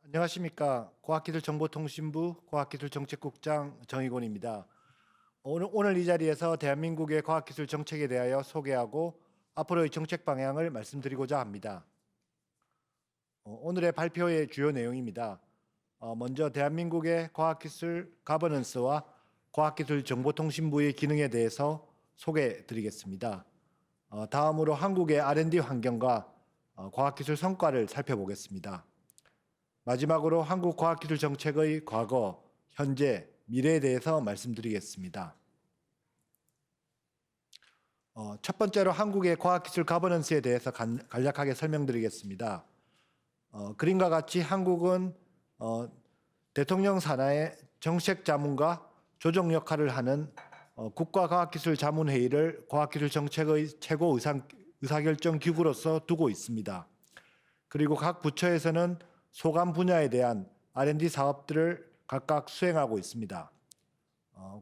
안녕하십니까. 과학기술정보통신부 과학기술정책국장 정의곤입니다. 오늘 이 자리에서 대한민국의 과학기술 정책에 대하여 소개하고 앞으로의 정책 방향을 말씀드리고자 합니다. 오늘의 발표의 주요 내용입니다. 먼저 대한민국의 과학기술 가버넌스와 과학기술정보통신부의 기능에 대해서 소개드리겠습니다. 다음으로 한국의 R&D 환경과 과학기술 성과를 살펴보겠습니다. 마지막으로 한국 과학기술 정책의 과거, 현재, 미래에 대해서 말씀드리겠습니다. 첫 번째로 한국의 과학기술 가버넌스에 대해서 간략하게 설명드리겠습니다. 그림과 같이 한국은 대통령 산하의 정책 자문과 조정 역할을 하는 국가과학기술자문회의를 과학기술 정책의 최고 의사결정 기구로서 두고 있습니다. 그리고 각 부처에서는 소관 분야에 대한 R&D 사업들을 각각 수행하고 있습니다.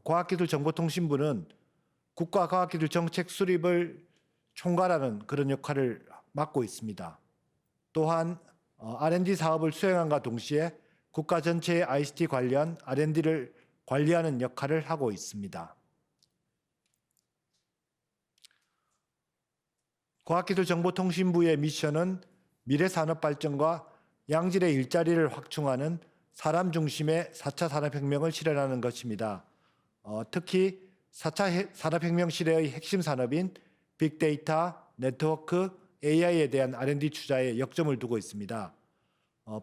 과학기술정보통신부는 국가과학기술 정책 수립을 총괄하는 그런 역할을 맡고 있습니다. 또한 R&D 사업을 수행함과 동시에 국가 전체의 ICT 관련 R&D를 관리하는 역할을 하고 있습니다. 과학기술정보통신부의 미션은 미래 산업 발전과 양질의 일자리를 확충하는 사람 중심의 4차 산업혁명을 실현하는 것입니다. 특히 4차 산업혁명 시대의 핵심 산업인 빅데이터, 네트워크, AI에 대한 R&D 투자에 역점을 두고 있습니다.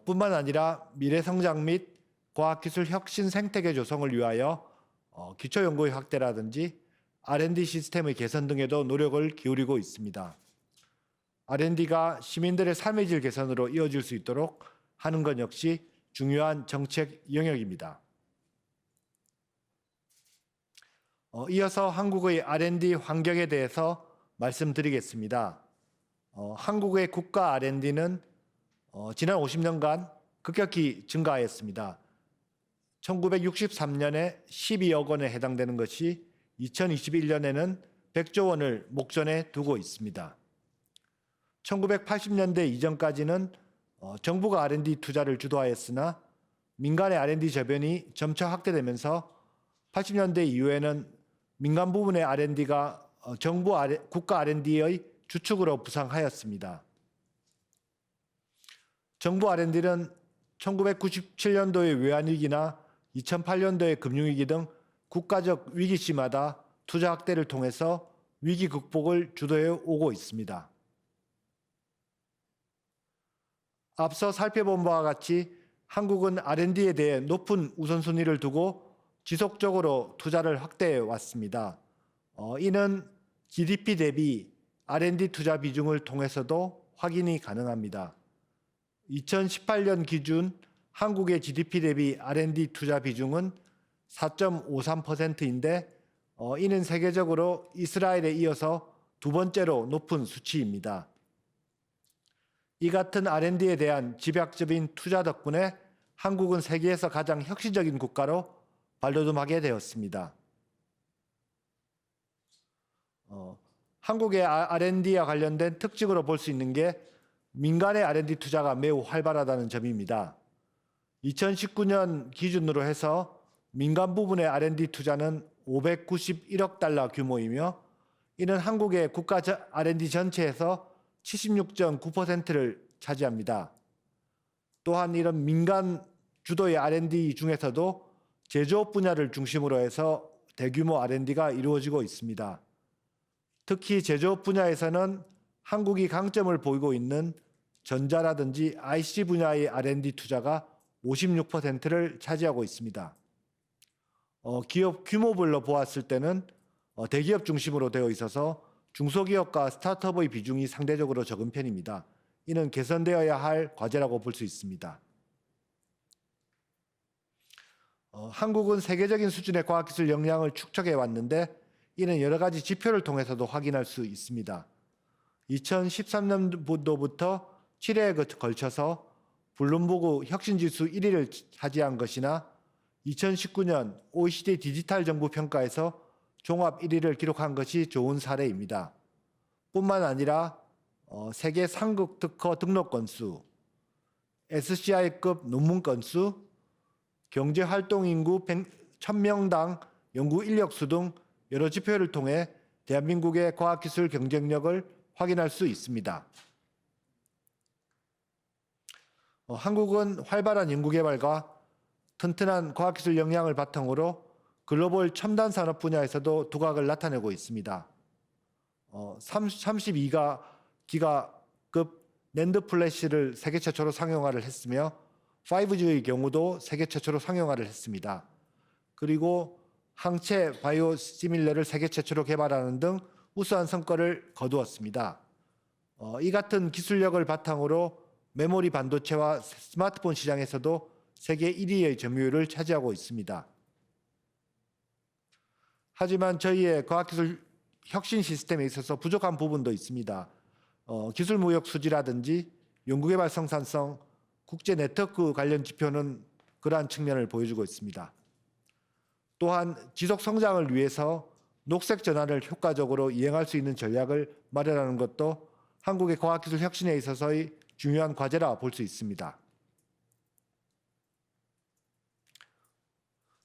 뿐만 아니라 미래 성장 및 과학기술 혁신 생태계 조성을 위하여 기초연구의 확대라든지 R&D 시스템의 개선 등에도 노력을 기울이고 있습니다. R&D가 시민들의 삶의 질 개선으로 이어질 수 있도록 하는 것 역시 중요한 정책 영역입니다. 이어서 한국의 R&D 환경에 대해서 말씀드리겠습니다. 한국의 국가 R&D는 지난 50년간 급격히 증가하였습니다. 1963년에 12억 원에 해당되는 것이 2021년에는 100조 원을 목전에 두고 있습니다. 1980년대 이전까지는 정부가 R&D 투자를 주도하였으나 민간의 R&D 저변이 점차 확대되면서 80년대 이후에는 민간 부분의 R&D가 국가 R&D의 주축으로 부상하였습니다. 정부 R&D는 1997년도의 외환위기나 2008년도의 금융위기 등 국가적 위기시마다 투자 확대를 통해서 위기 극복을 주도해 오고 있습니다. 앞서 살펴본 바와 같이 한국은 R&D에 대해 높은 우선순위를 두고 지속적으로 투자를 확대해 왔습니다. 이는 GDP 대비 R&D 투자 비중을 통해서도 확인이 가능합니다. 2018년 기준 한국의 GDP 대비 R&D 투자 비중은 4.53%인데 이는 세계적으로 이스라엘에 이어서 두 번째로 높은 수치입니다. 이 같은 R&D에 대한 집약적인 투자 덕분에 한국은 세계에서 가장 혁신적인 국가로 발돋움하게 되었습니다. 한국의 R&D와 관련된 특징으로 볼 수 있는 게 민간의 R&D 투자가 매우 활발하다는 점입니다. 2019년 기준으로 해서 민간 부분의 R&D 투자는 591억 달러 규모이며 이는 한국의 국가 R&D 전체에서 76.9%를 차지합니다. 또한 이런 민간 주도의 R&D 중에서도 제조업 분야를 중심으로 해서 대규모 R&D가 이루어지고 있습니다. 특히 제조업 분야에서는 한국이 강점을 보이고 있는 전자라든지 IC 분야의 R&D 투자가 56%를 차지하고 있습니다. 기업 규모별로 보았을 때는 대기업 중심으로 되어 있어서 중소기업과 스타트업의 비중이 상대적으로 적은 편입니다. 이는 개선되어야 할 과제라고 볼 수 있습니다. 한국은 세계적인 수준의 과학기술 역량을 축적해 왔는데 이는 여러 가지 지표를 통해서도 확인할 수 있습니다. 2013년도부터 7회에 걸쳐서 블룸버그 혁신지수 1위를 차지한 것이나 2019년 OECD 디지털 정부 평가에서 종합 1위를 기록한 것이 좋은 사례입니다. 뿐만 아니라 세계 상급 특허 등록 건수, SCI급 논문 건수, 경제활동 인구 1000명당 연구 인력수 등 여러 지표를 통해 대한민국의 과학기술 경쟁력을 확인할 수 있습니다. 한국은 활발한 연구개발과 튼튼한 과학기술 역량을 바탕으로 글로벌 첨단 산업 분야에서도 두각을 나타내고 있습니다. 32기가급 낸드 플래시를 세계 최초로 상용화를 했으며 5G의 경우도 세계 최초로 상용화를 했습니다. 그리고 항체 바이오 시밀러를 세계 최초로 개발하는 등 우수한 성과를 거두었습니다. 이 같은 기술력을 바탕으로 메모리 반도체와 스마트폰 시장에서도 세계 1위의 점유율을 차지하고 있습니다. 하지만 저희의 과학기술 혁신 시스템에 있어서 부족한 부분도 있습니다. 기술 무역 수지라든지 연구개발 생산성, 국제 네트워크 관련 지표는 그러한 측면을 보여주고 있습니다. 또한 지속 성장을 위해서 녹색 전환을 효과적으로 이행할 수 있는 전략을 마련하는 것도 한국의 과학기술 혁신에 있어서의 중요한 과제라 볼 수 있습니다.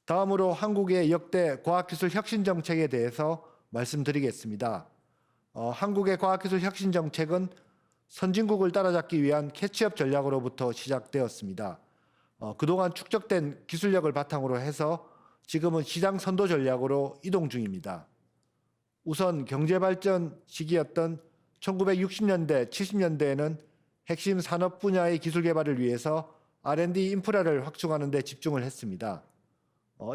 다음으로 한국의 역대 과학기술 혁신 정책에 대해서 말씀드리겠습니다. 한국의 과학기술 혁신 정책은 선진국을 따라잡기 위한 캐치업 전략으로부터 시작되었습니다. 그동안 축적된 기술력을 바탕으로 해서 지금은 시장 선도 전략으로 이동 중입니다. 우선 경제발전 시기였던 1960년대, 70년대에는 핵심 산업 분야의 기술 개발을 위해서 R&D 인프라를 확충하는 데 집중을 했습니다.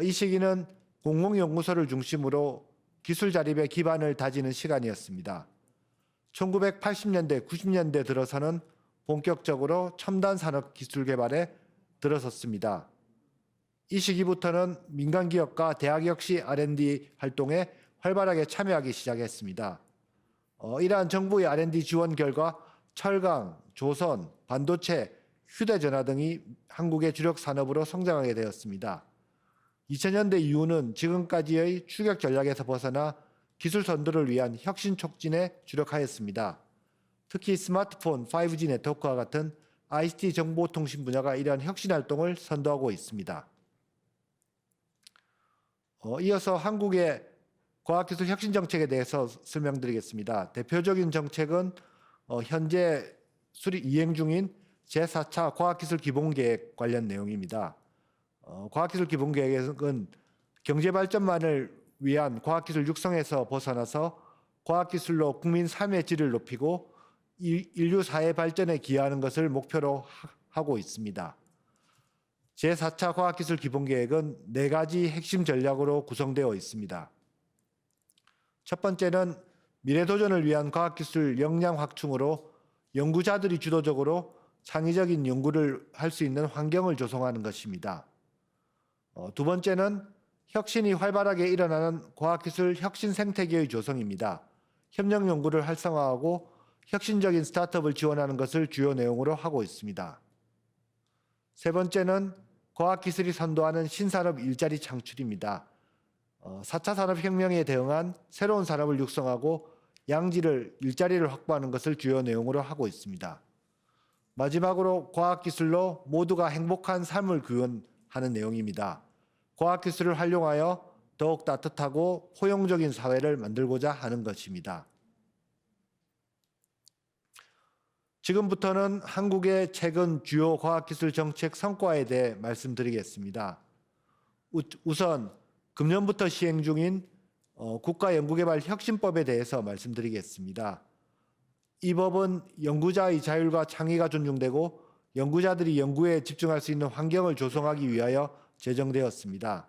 이 시기는 공공연구소를 중심으로 기술 자립의 기반을 다지는 시간이었습니다. 1980년대, 90년대 들어서는 본격적으로 첨단 산업 기술 개발에 들어섰습니다. 이 시기부터는 민간 기업과 대학 역시 R&D 활동에 활발하게 참여하기 시작했습니다. 이러한 정부의 R&D 지원 결과 철강, 조선, 반도체, 휴대전화 등이 한국의 주력 산업으로 성장하게 되었습니다. 2000년대 이후는 지금까지의 추격 전략에서 벗어나 기술 선도를 위한 혁신 촉진에 주력하였습니다. 특히 스마트폰, 5G 네트워크와 같은 ICT 정보통신 분야가 이러한 혁신 활동을 선도하고 있습니다. 이어서 한국의 과학기술 혁신 정책에 대해서 설명드리겠습니다. 대표적인 정책은 현재 이행 중인 제4차 과학기술 기본계획 관련 내용입니다. 과학기술 기본계획은 경제발전만을 위한 과학기술 육성에서 벗어나서 과학기술로 국민 삶의 질을 높이고 인류 사회 발전에 기여하는 것을 목표로 하고 있습니다. 제4차 과학기술 기본계획은 4가지 핵심 전략으로 구성되어 있습니다. 첫 번째는 미래도전을 위한 과학기술 역량 확충으로 연구자들이 주도적으로 창의적인 연구를 할 수 있는 환경을 조성하는 것입니다. 두 번째는 혁신이 활발하게 일어나는 과학기술 혁신 생태계의 조성입니다. 협력 연구를 활성화하고 혁신적인 스타트업을 지원하는 것을 주요 내용으로 하고 있습니다. 세 번째는 과학기술이 선도하는 신산업 일자리 창출입니다. 4차 산업혁명에 대응한 새로운 산업을 육성하고 양질을 일자리를 확보하는 것을 주요 내용으로 하고 있습니다. 마지막으로 과학기술로 모두가 행복한 삶을 구현하는 내용입니다. 과학기술을 활용하여 더욱 따뜻하고 포용적인 사회를 만들고자 하는 것입니다. 지금부터는 한국의 최근 주요 과학기술 정책 성과에 대해 말씀드리겠습니다. 우선 금년부터 시행 중인 국가연구개발 혁신법에 대해서 말씀드리겠습니다. 이 법은 연구자의 자율과 창의가 존중되고 연구자들이 연구에 집중할 수 있는 환경을 조성하기 위하여 제정되었습니다.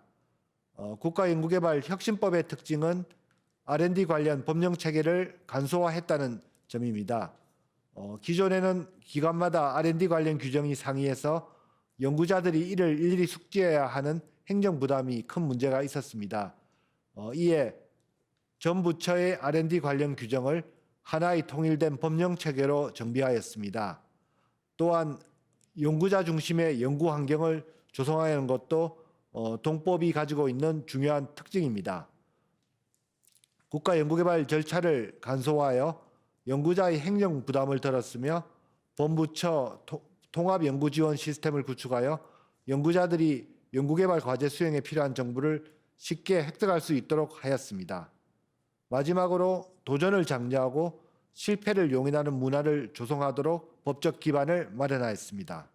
국가연구개발 혁신법의 특징은 R&D 관련 법령체계를 간소화했다는 점입니다. 기존에는 기관마다 R&D 관련 규정이 상이해서 연구자들이 이를 일일이 숙지해야 하는 행정 부담이 큰 문제가 있었습니다. 이에 전 부처의 R&D 관련 규정을 하나의 통일된 법령체계로 정비하였습니다. 또한 연구자 중심의 연구 환경을 조성하는 것도 동법이 가지고 있는 중요한 특징입니다. 국가연구개발 절차를 간소화하여 연구자의 행정 부담을 덜었으며 본부처 통합 연구 지원 시스템을 구축하여 연구자들이 연구개발 과제 수행에 필요한 정보를 쉽게 획득할 수 있도록 하였습니다. 마지막으로 도전을 장려하고 실패를 용인하는 문화를 조성하도록 법적 기반을 마련하였습니다.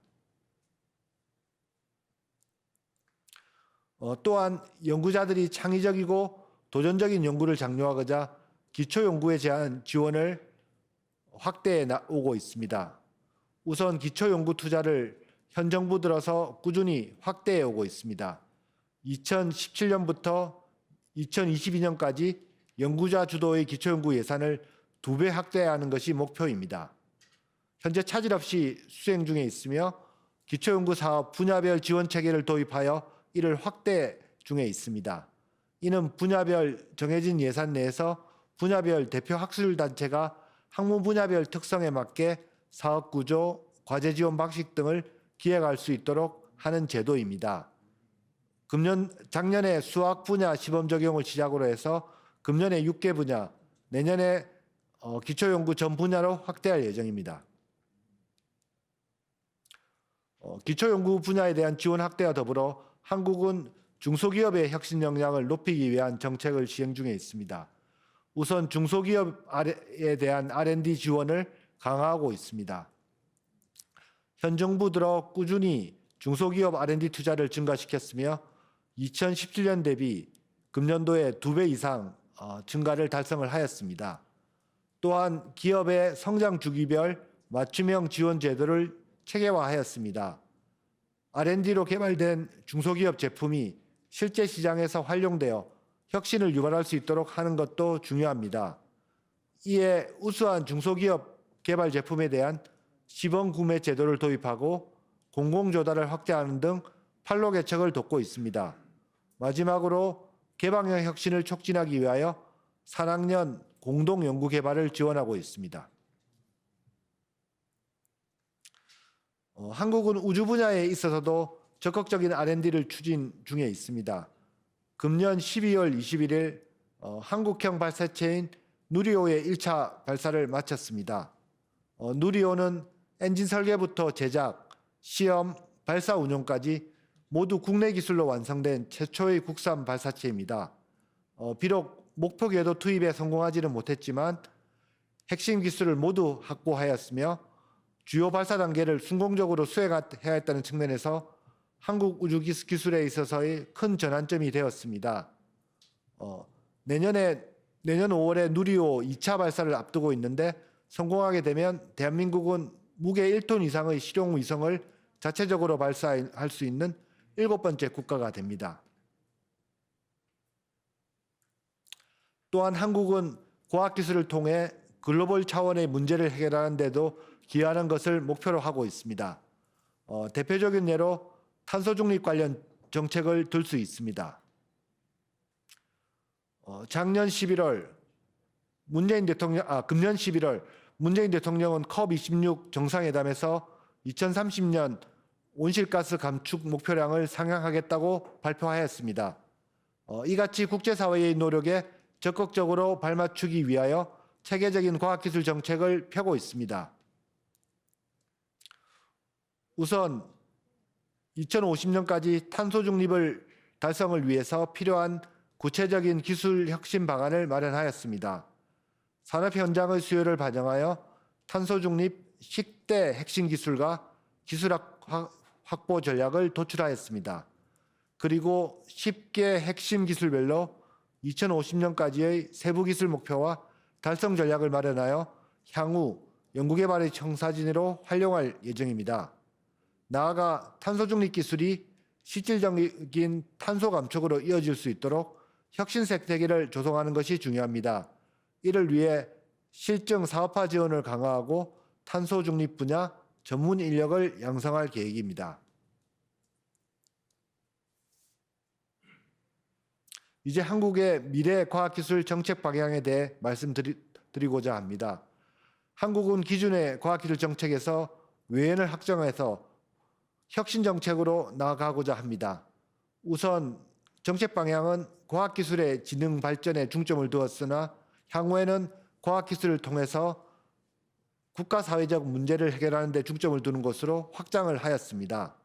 또한 연구자들이 창의적이고 도전적인 연구를 장려하고자 기초연구에 대한 지원을 확대해 오고 있습니다. 우선 기초연구 투자를 현 정부 들어서 꾸준히 확대해 오고 있습니다. 2017년부터 2022년까지 연구자 주도의 기초연구 예산을 2배 확대하는 것이 목표입니다. 현재 차질 없이 수행 중에 있으며 기초연구 사업 분야별 지원 체계를 도입하여 이를 확대 중에 있습니다. 이는 분야별 정해진 예산 내에서 분야별 대표 학술단체가 학문 분야별 특성에 맞게 사업 구조, 과제 지원 방식 등을 기획할 수 있도록 하는 제도입니다. 작년에 수학 분야 시범 적용을 시작으로 해서 금년에 6개 분야, 내년에 기초연구 전 분야로 확대할 예정입니다. 기초연구 분야에 대한 지원 확대와 더불어 한국은 중소기업의 혁신 역량을 높이기 위한 정책을 시행 중에 있습니다. 우선 중소기업에 대한 R&D 지원을 강화하고 있습니다. 현 정부 들어 꾸준히 중소기업 R&D 투자를 증가시켰으며 2017년 대비 금년도에 2배 이상 증가를 달성을 하였습니다. 또한 기업의 성장 주기별 맞춤형 지원 제도를 체계화하였습니다. R&D로 개발된 중소기업 제품이 실제 시장에서 활용되어 혁신을 유발할 수 있도록 하는 것도 중요합니다. 이에 우수한 중소기업 개발 제품에 대한 시범 구매 제도를 도입하고 공공조달을 확대하는 등 판로 개척을 돕고 있습니다. 마지막으로 개방형 혁신을 촉진하기 위하여 산학년 공동 연구 개발을 지원하고 있습니다. 한국은 우주 분야에 있어서도 적극적인 R&D를 추진 중에 있습니다. 금년 12월 21일 한국형 발사체인 누리호의 1차 발사를 마쳤습니다. 누리호는 엔진 설계부터 제작, 시험, 발사 운용까지 모두 국내 기술로 완성된 최초의 국산 발사체입니다. 비록 목표 궤도 투입에 성공하지는 못했지만 핵심 기술을 모두 확보하였으며 주요 발사 단계를 성공적으로 수행해야 했다는 측면에서 한국 우주 기술에 있어서의 큰 전환점이 되었습니다. 내년 5월에 누리호 2차 발사를 앞두고 있는데 성공하게 되면 대한민국은 무게 1톤 이상의 실용 위성을 자체적으로 발사할 수 있는 7번째 국가가 됩니다. 또한 한국은 과학기술을 통해 글로벌 차원의 문제를 해결하는 데도 기여하는 것을 목표로 하고 있습니다. 대표적인 예로 탄소 중립 관련 정책을 들 수 있습니다. 금년 11월 문재인 대통령은 COP26 정상회담에서 2030년 온실가스 감축 목표량을 상향하겠다고 발표하였습니다. 이같이 국제사회의 노력에 적극적으로 발맞추기 위하여 체계적인 과학기술 정책을 펴고 있습니다. 우선 2050년까지 탄소 중립을 달성을 위해서 필요한 구체적인 기술 혁신 방안을 마련하였습니다. 산업 현장의 수요를 반영하여 탄소 중립 10대 핵심 기술과 기술 확보 전략을 도출하였습니다. 그리고 10개 핵심 기술별로 2050년까지의 세부 기술 목표와 달성 전략을 마련하여 향후 연구개발의 청사진으로 활용할 예정입니다. 나아가 탄소 중립 기술이 실질적인 탄소 감축으로 이어질 수 있도록 혁신 생태계를 조성하는 것이 중요합니다. 이를 위해 실증 사업화 지원을 강화하고 탄소 중립 분야 전문 인력을 양성할 계획입니다. 이제 한국의 미래 과학기술 정책 방향에 대해 말씀드리고자 합니다. 한국은 기존의 과학기술 정책에서 외연을 확정해서 혁신 정책으로 나아가고자 합니다. 우선 정책 방향은 과학기술의 지능 발전에 중점을 두었으나 향후에는 과학기술을 통해서 국가 사회적 문제를 해결하는 데 중점을 두는 것으로 확장을 하였습니다.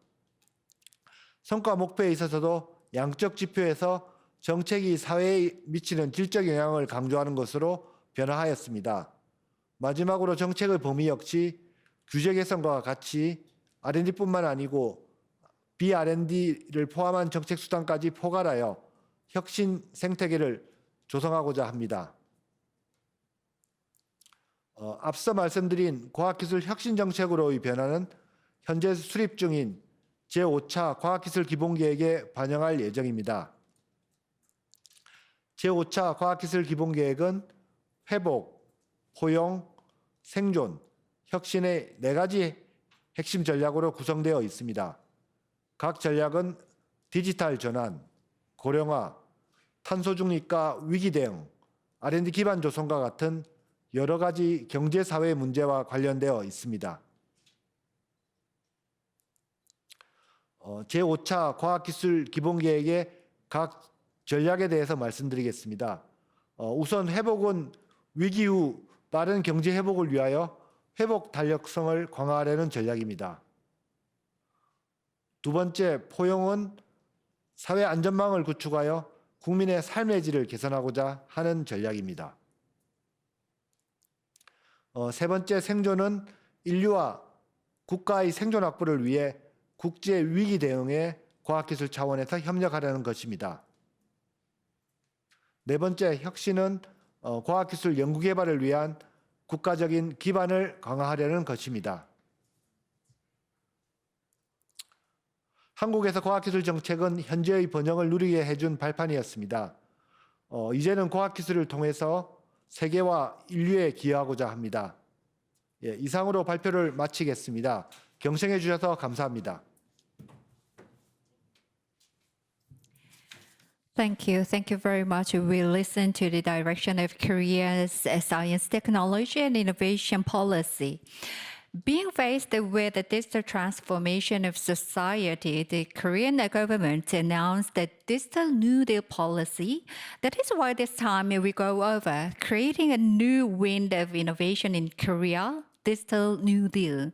성과 목표에 있어서도 양적 지표에서 정책이 사회에 미치는 질적 영향을 강조하는 것으로 변화하였습니다. 마지막으로 정책의 범위 역시 규제 개선과 같이 R&D뿐만 아니고 비R&D를 포함한 정책 수단까지 포괄하여 혁신 생태계를 조성하고자 합니다. 앞서 말씀드린 과학기술 혁신 정책으로의 변화는 현재 수립 중인 제5차 과학기술 기본계획에 반영할 예정입니다. 제5차 과학기술 기본계획은 회복, 포용, 생존, 혁신의 4가지 핵심 전략으로 구성되어 있습니다. 각 전략은 디지털 전환, 고령화, 탄소 중립과 위기 대응, R&D 기반 조성과 같은 여러 가지 경제 사회 문제와 관련되어 있습니다. 제5차 과학기술 기본계획의 각 전략에 대해서 말씀드리겠습니다. 우선 회복은 위기 후 빠른 경제 회복을 위하여 회복 탄력성을 강화하려는 전략입니다. 두 번째, 포용은 사회 안전망을 구축하여 국민의 삶의 질을 개선하고자 하는 전략입니다. 세 번째, 생존은 인류와 국가의 생존 확보를 위해 국제 위기 대응에 과학기술 차원에서 협력하려는 것입니다. 네 번째, 혁신은 과학기술 연구개발을 위한 국가적인 기반을 강화하려는 것입니다. 한국에서 과학기술 정책은 현재의 번영을 누리게 해준 발판이었습니다. 이제는 과학기술을 통해서 세계와 인류에 기여하고자 합니다. 이상으로 발표를 마치겠습니다. 경청해 주셔서 감사합니다. Thank you. Thank you very much. We listen to the direction of Korea's science, technology, and innovation policy. Being faced with the digital transformation of society, the Korean government announced the Digital New Deal policy. That is why this time we go over creating a new wind of innovation in Korea, Digital New Deal.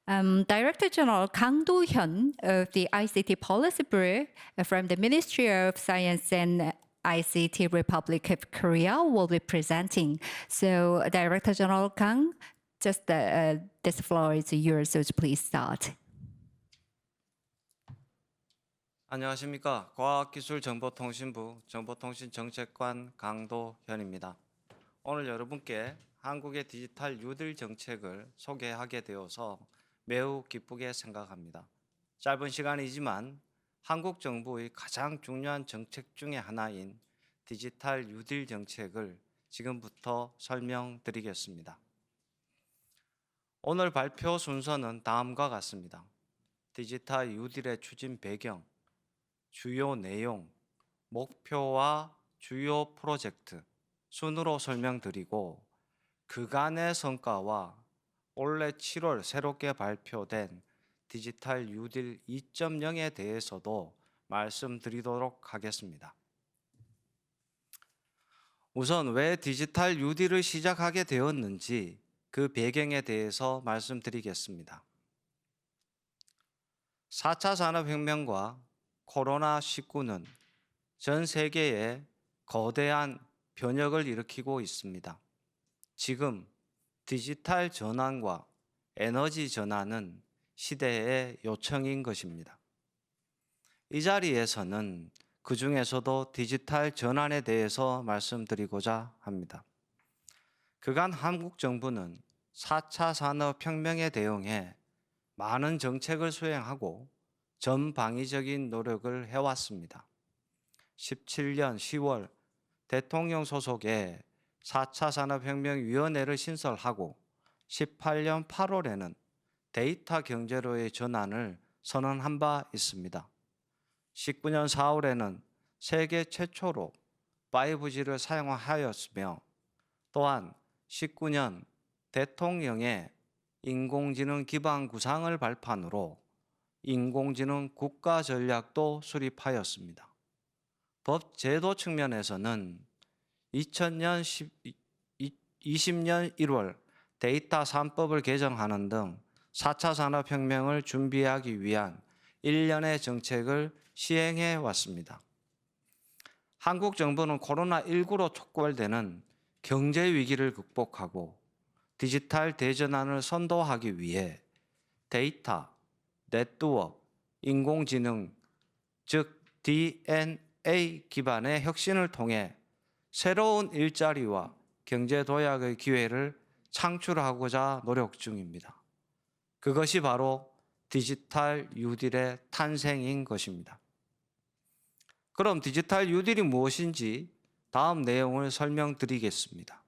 Director General Kang Do-hyun of the ICT Policy Bureau from the Ministry of Science and ICT Republic of Korea will be presenting. So, Director General Kang, just this floor is yours, so please start. 안녕하십니까. 과학기술정보통신부 정보통신정책관 강도현입니다. 오늘 여러분께 한국의 디지털 뉴딜 정책을 소개하게 되어서 매우 기쁘게 생각합니다. 짧은 시간이지만 한국 정부의 가장 중요한 정책 중의 하나인 디지털 뉴딜 정책을 지금부터 설명드리겠습니다. 오늘 발표 순서는 다음과 같습니다. 디지털 뉴딜의 추진 배경, 주요 내용, 목표와 주요 프로젝트 순으로 설명드리고 그간의 성과와 올해 7월 새롭게 발표된 디지털 뉴딜 2.0에 대해서도 말씀드리도록 하겠습니다. 우선 왜 디지털 뉴딜을 시작하게 되었는지 그 배경에 대해서 말씀드리겠습니다. 4차 산업혁명과 코로나19는 전 세계에 거대한 변혁을 일으키고 있습니다. 지금 디지털 전환과 에너지 전환은 시대의 요청인 것입니다. 이 자리에서는 그 중에서도 디지털 전환에 대해서 말씀드리고자 합니다. 그간 한국 정부는 4차 산업혁명에 대응해 많은 정책을 수행하고 전방위적인 노력을 해왔습니다. 17년 10월 대통령 소속의 4차 산업혁명위원회를 신설하고 18년 8월에는 데이터 경제로의 전환을 선언한 바 있습니다. 19년 4월에는 세계 최초로 5G를 사용하였으며 또한 19년 대통령의 인공지능 기반 구상을 발판으로 인공지능 국가 전략도 수립하였습니다. 법 제도 측면에서는 2020년 1월 데이터 3법을 개정하는 등 4차 산업혁명을 준비하기 위한 일련의 정책을 시행해 왔습니다. 한국 정부는 코로나19로 촉발되는 경제 위기를 극복하고 디지털 대전환을 선도하기 위해 데이터, 네트워크, 인공지능, 즉 DNA 기반의 혁신을 통해 새로운 일자리와 경제 도약의 기회를 창출하고자 노력 중입니다. 그것이 바로 디지털 뉴딜의 탄생인 것입니다. 그럼 디지털 뉴딜이 무엇인지 다음 내용을 설명드리겠습니다.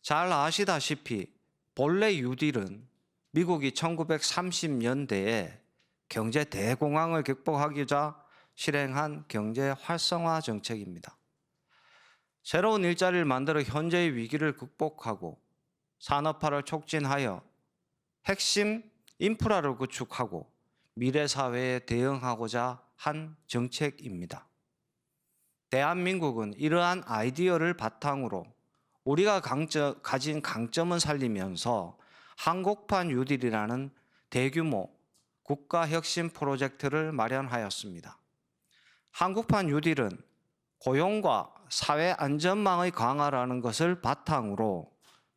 잘 아시다시피 본래 뉴딜은 미국이 1930년대에 경제 대공황을 극복하고자 실행한 경제 활성화 정책입니다. 새로운 일자리를 만들어 현재의 위기를 극복하고 산업화를 촉진하여 핵심 인프라를 구축하고 미래 사회에 대응하고자 한 정책입니다. 대한민국은 이러한 아이디어를 바탕으로 우리가 가진 강점은 살리면서 한국판 뉴딜이라는 대규모 국가 혁신 프로젝트를 마련하였습니다. 한국판 뉴딜은 고용과 사회 안전망의 강화라는 것을 바탕으로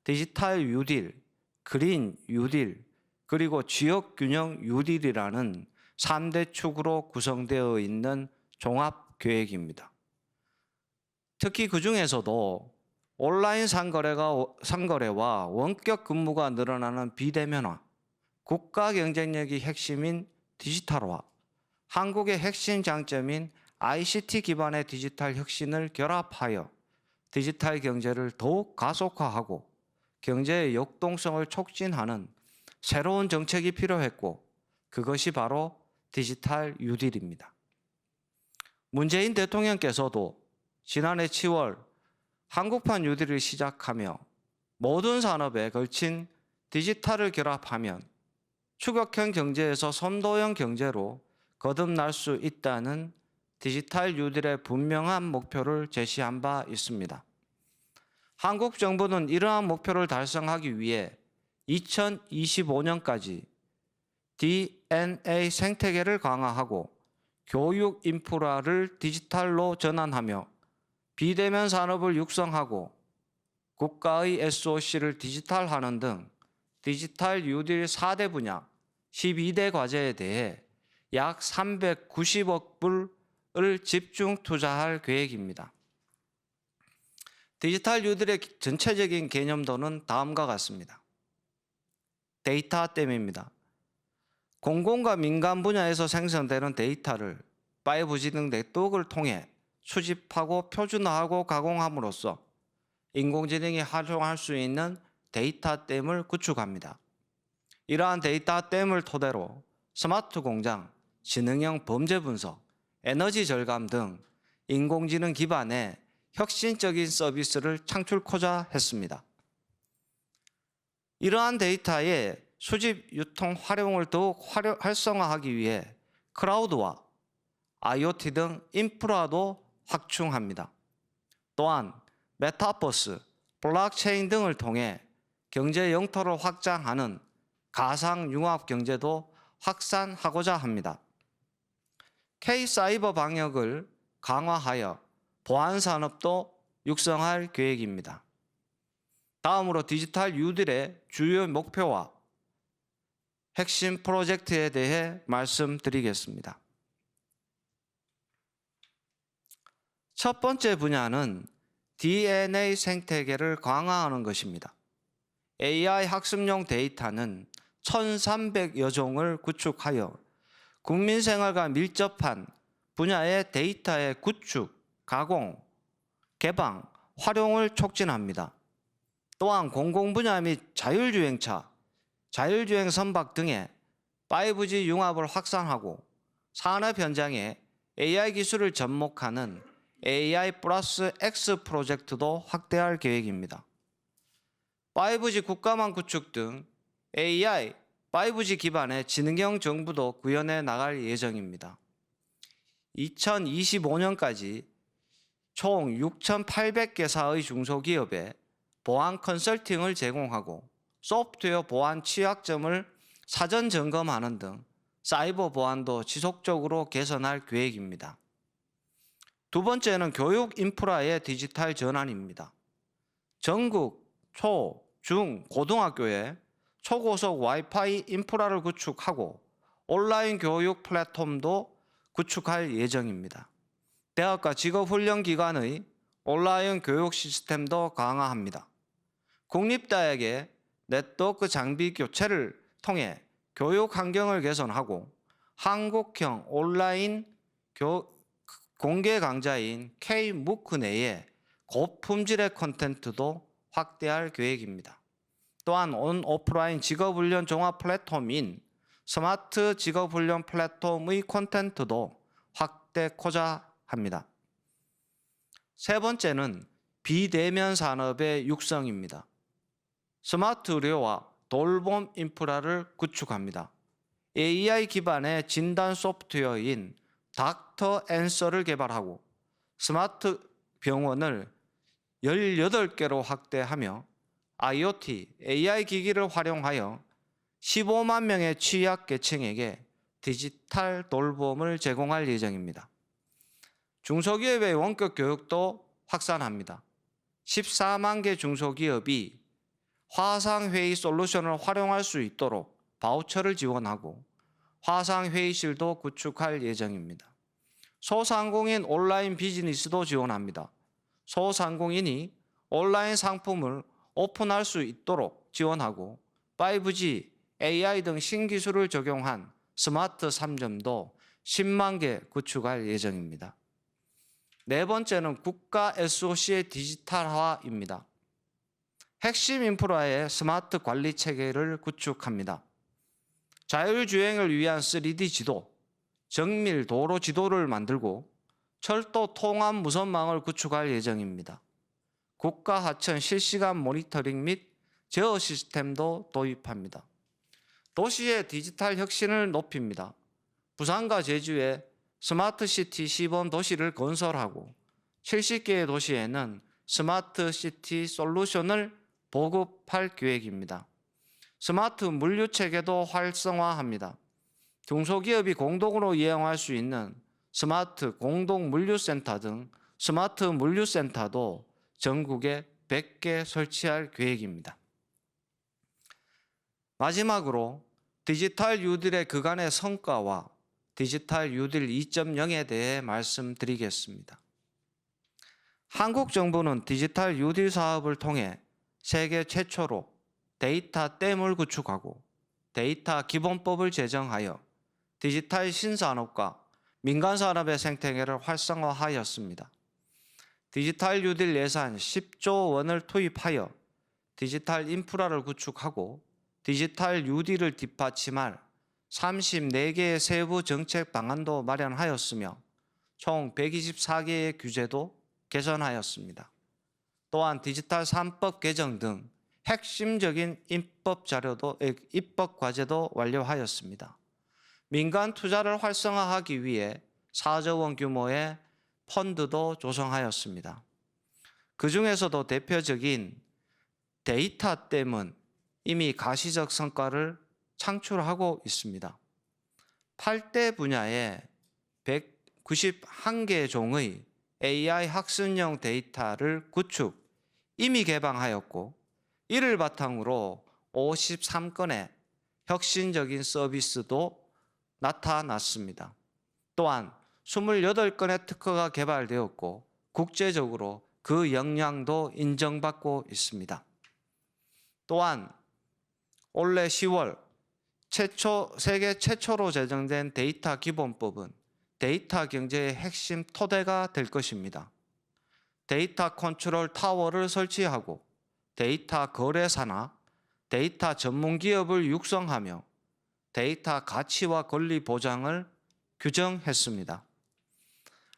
디지털 뉴딜, 그린 뉴딜, 그리고 지역 균형 뉴딜이라는 3대 축으로 구성되어 있는 종합 계획입니다. 특히 그 중에서도 온라인 상거래와 원격 근무가 늘어나는 비대면화, 국가 경쟁력이 핵심인 디지털화, 한국의 핵심 장점인 ICT 기반의 디지털 혁신을 결합하여 디지털 경제를 더욱 가속화하고 경제의 역동성을 촉진하는 새로운 정책이 필요했고 그것이 바로 디지털 뉴딜입니다. 문재인 대통령께서도 지난해 10월 한국판 뉴딜을 시작하며 모든 산업에 걸친 디지털을 결합하면 추격형 경제에서 선도형 경제로 거듭날 수 있다는 디지털 뉴딜의 분명한 목표를 제시한 바 있습니다. 한국 정부는 이러한 목표를 달성하기 위해 2025년까지 DNA 생태계를 강화하고 교육 인프라를 디지털로 전환하며 비대면 산업을 육성하고 국가의 SOC를 디지털화하는 등 디지털 뉴딜 4대 분야 12대 과제에 대해 약 390억 불을 집중 투자할 계획입니다. 디지털 뉴딜의 전체적인 개념도는 다음과 같습니다. 데이터댐입니다. 공공과 민간 분야에서 생성되는 데이터를 5G 등 네트워크를 통해 수집하고 표준화하고 가공함으로써 인공지능이 활용할 수 있는 데이터댐을 구축합니다. 이러한 데이터댐을 토대로 스마트 공장, 지능형 범죄 분석, 에너지 절감 등 인공지능 기반의 혁신적인 서비스를 창출코자 했습니다. 이러한 데이터의 수집, 유통, 활용을 더욱 활성화하기 위해 클라우드와 IoT 등 인프라도 확충합니다. 또한 메타버스, 블록체인 등을 통해 경제 영토를 확장하는 가상융합 경제도 확산하고자 합니다. K-사이버 방역을 강화하여 보안 산업도 육성할 계획입니다. 다음으로 디지털 뉴딜의 주요 목표와 핵심 프로젝트에 대해 말씀드리겠습니다. 첫 번째 분야는 DNA 생태계를 강화하는 것입니다. AI 학습용 데이터는 1,300여 종을 구축하여 국민 생활과 밀접한 분야의 데이터의 구축, 가공, 개방, 활용을 촉진합니다. 또한 공공 분야 및 자율주행차, 자율주행 선박 등의 5G 융합을 확산하고 산업 현장에 AI 기술을 접목하는 AI 플러스 X 프로젝트도 확대할 계획입니다. 5G 국가망 구축 등 AI, 5G 기반의 지능형 정부도 구현해 나갈 예정입니다. 2025년까지 총 6,800개사의 중소기업에 보안 컨설팅을 제공하고 소프트웨어 보안 취약점을 사전 점검하는 등 사이버 보안도 지속적으로 개선할 계획입니다. 두 번째는 교육 인프라의 디지털 전환입니다. 전국 초, 중, 고등학교에 초고속 와이파이 인프라를 구축하고 온라인 교육 플랫폼도 구축할 예정입니다. 대학과 직업훈련기관의 온라인 교육 시스템도 강화합니다. 국립대학의 네트워크 장비 교체를 통해 교육 환경을 개선하고 한국형 온라인 공개 강좌인 K-MOOC 내에 고품질의 콘텐츠도 확대할 계획입니다. 또한 오프라인 직업훈련 종합 플랫폼인 스마트 직업훈련 플랫폼의 콘텐츠도 확대코자 합니다. 세 번째는 비대면 산업의 육성입니다. 스마트 의료와 돌봄 인프라를 구축합니다. AI 기반의 진단 소프트웨어인 닥터 앤서를 개발하고 스마트 병원을 18개로 확대하며 IoT, AI 기기를 활용하여 15만 명의 취약계층에게 디지털 돌봄을 제공할 예정입니다. 중소기업의 원격 교육도 확산합니다. 14만 개 중소기업이 화상회의 솔루션을 활용할 수 있도록 바우처를 지원하고 화상회의실도 구축할 예정입니다. 소상공인 온라인 비즈니스도 지원합니다. 소상공인이 온라인 상품을 오픈할 수 있도록 지원하고 5G, AI 등 신기술을 적용한 스마트 3점도 10만 개 구축할 예정입니다. 네 번째는 국가 SOC의 디지털화입니다. 핵심 인프라의 스마트 관리 체계를 구축합니다. 자율주행을 위한 3D 지도, 정밀 도로 지도를 만들고 철도 통합 무선망을 구축할 예정입니다. 국가 하천 실시간 모니터링 및 제어 시스템도 도입합니다. 도시의 디지털 혁신을 높입니다. 부산과 제주에 스마트시티 시범 도시를 건설하고 70개의 도시에는 스마트시티 솔루션을 보급할 계획입니다. 스마트 물류체계도 활성화합니다. 중소기업이 공동으로 이용할 수 있는 스마트 공동물류센터 등 스마트 물류센터도 전국에 100개 설치할 계획입니다. 마지막으로 디지털 뉴딜의 그간의 성과와 디지털 뉴딜 2.0에 대해 말씀드리겠습니다. 한국 정부는 디지털 뉴딜 사업을 통해 세계 최초로 데이터 댐을 구축하고 데이터 기본법을 제정하여 디지털 신산업과 민간산업의 생태계를 활성화하였습니다. 디지털 뉴딜 예산 10조 원을 투입하여 디지털 인프라를 구축하고 디지털 뉴딜을 뒷받침할 34개의 세부 정책 방안도 마련하였으며 총 124개의 규제도 개선하였습니다. 또한 디지털 3법 개정 등 핵심적인 입법 과제도 완료하였습니다. 민간 투자를 활성화하기 위해 4조 원 규모의 펀드도 조성하였습니다. 그 중에서도 대표적인 데이터 댐은 이미 가시적 성과를 창출하고 있습니다. 8대 분야의 191개 종의 AI 학습용 데이터를 구축, 이미 개방하였고 이를 바탕으로 53건의 혁신적인 서비스도 나타났습니다. 또한 28건의 특허가 개발되었고 국제적으로 그 역량도 인정받고 있습니다. 또한 올해 10월 세계 최초로 제정된 데이터 기본법은 데이터 경제의 핵심 토대가 될 것입니다. 데이터 컨트롤 타워를 설치하고 데이터 거래사나 데이터 전문 기업을 육성하며 데이터 가치와 권리 보장을 규정했습니다.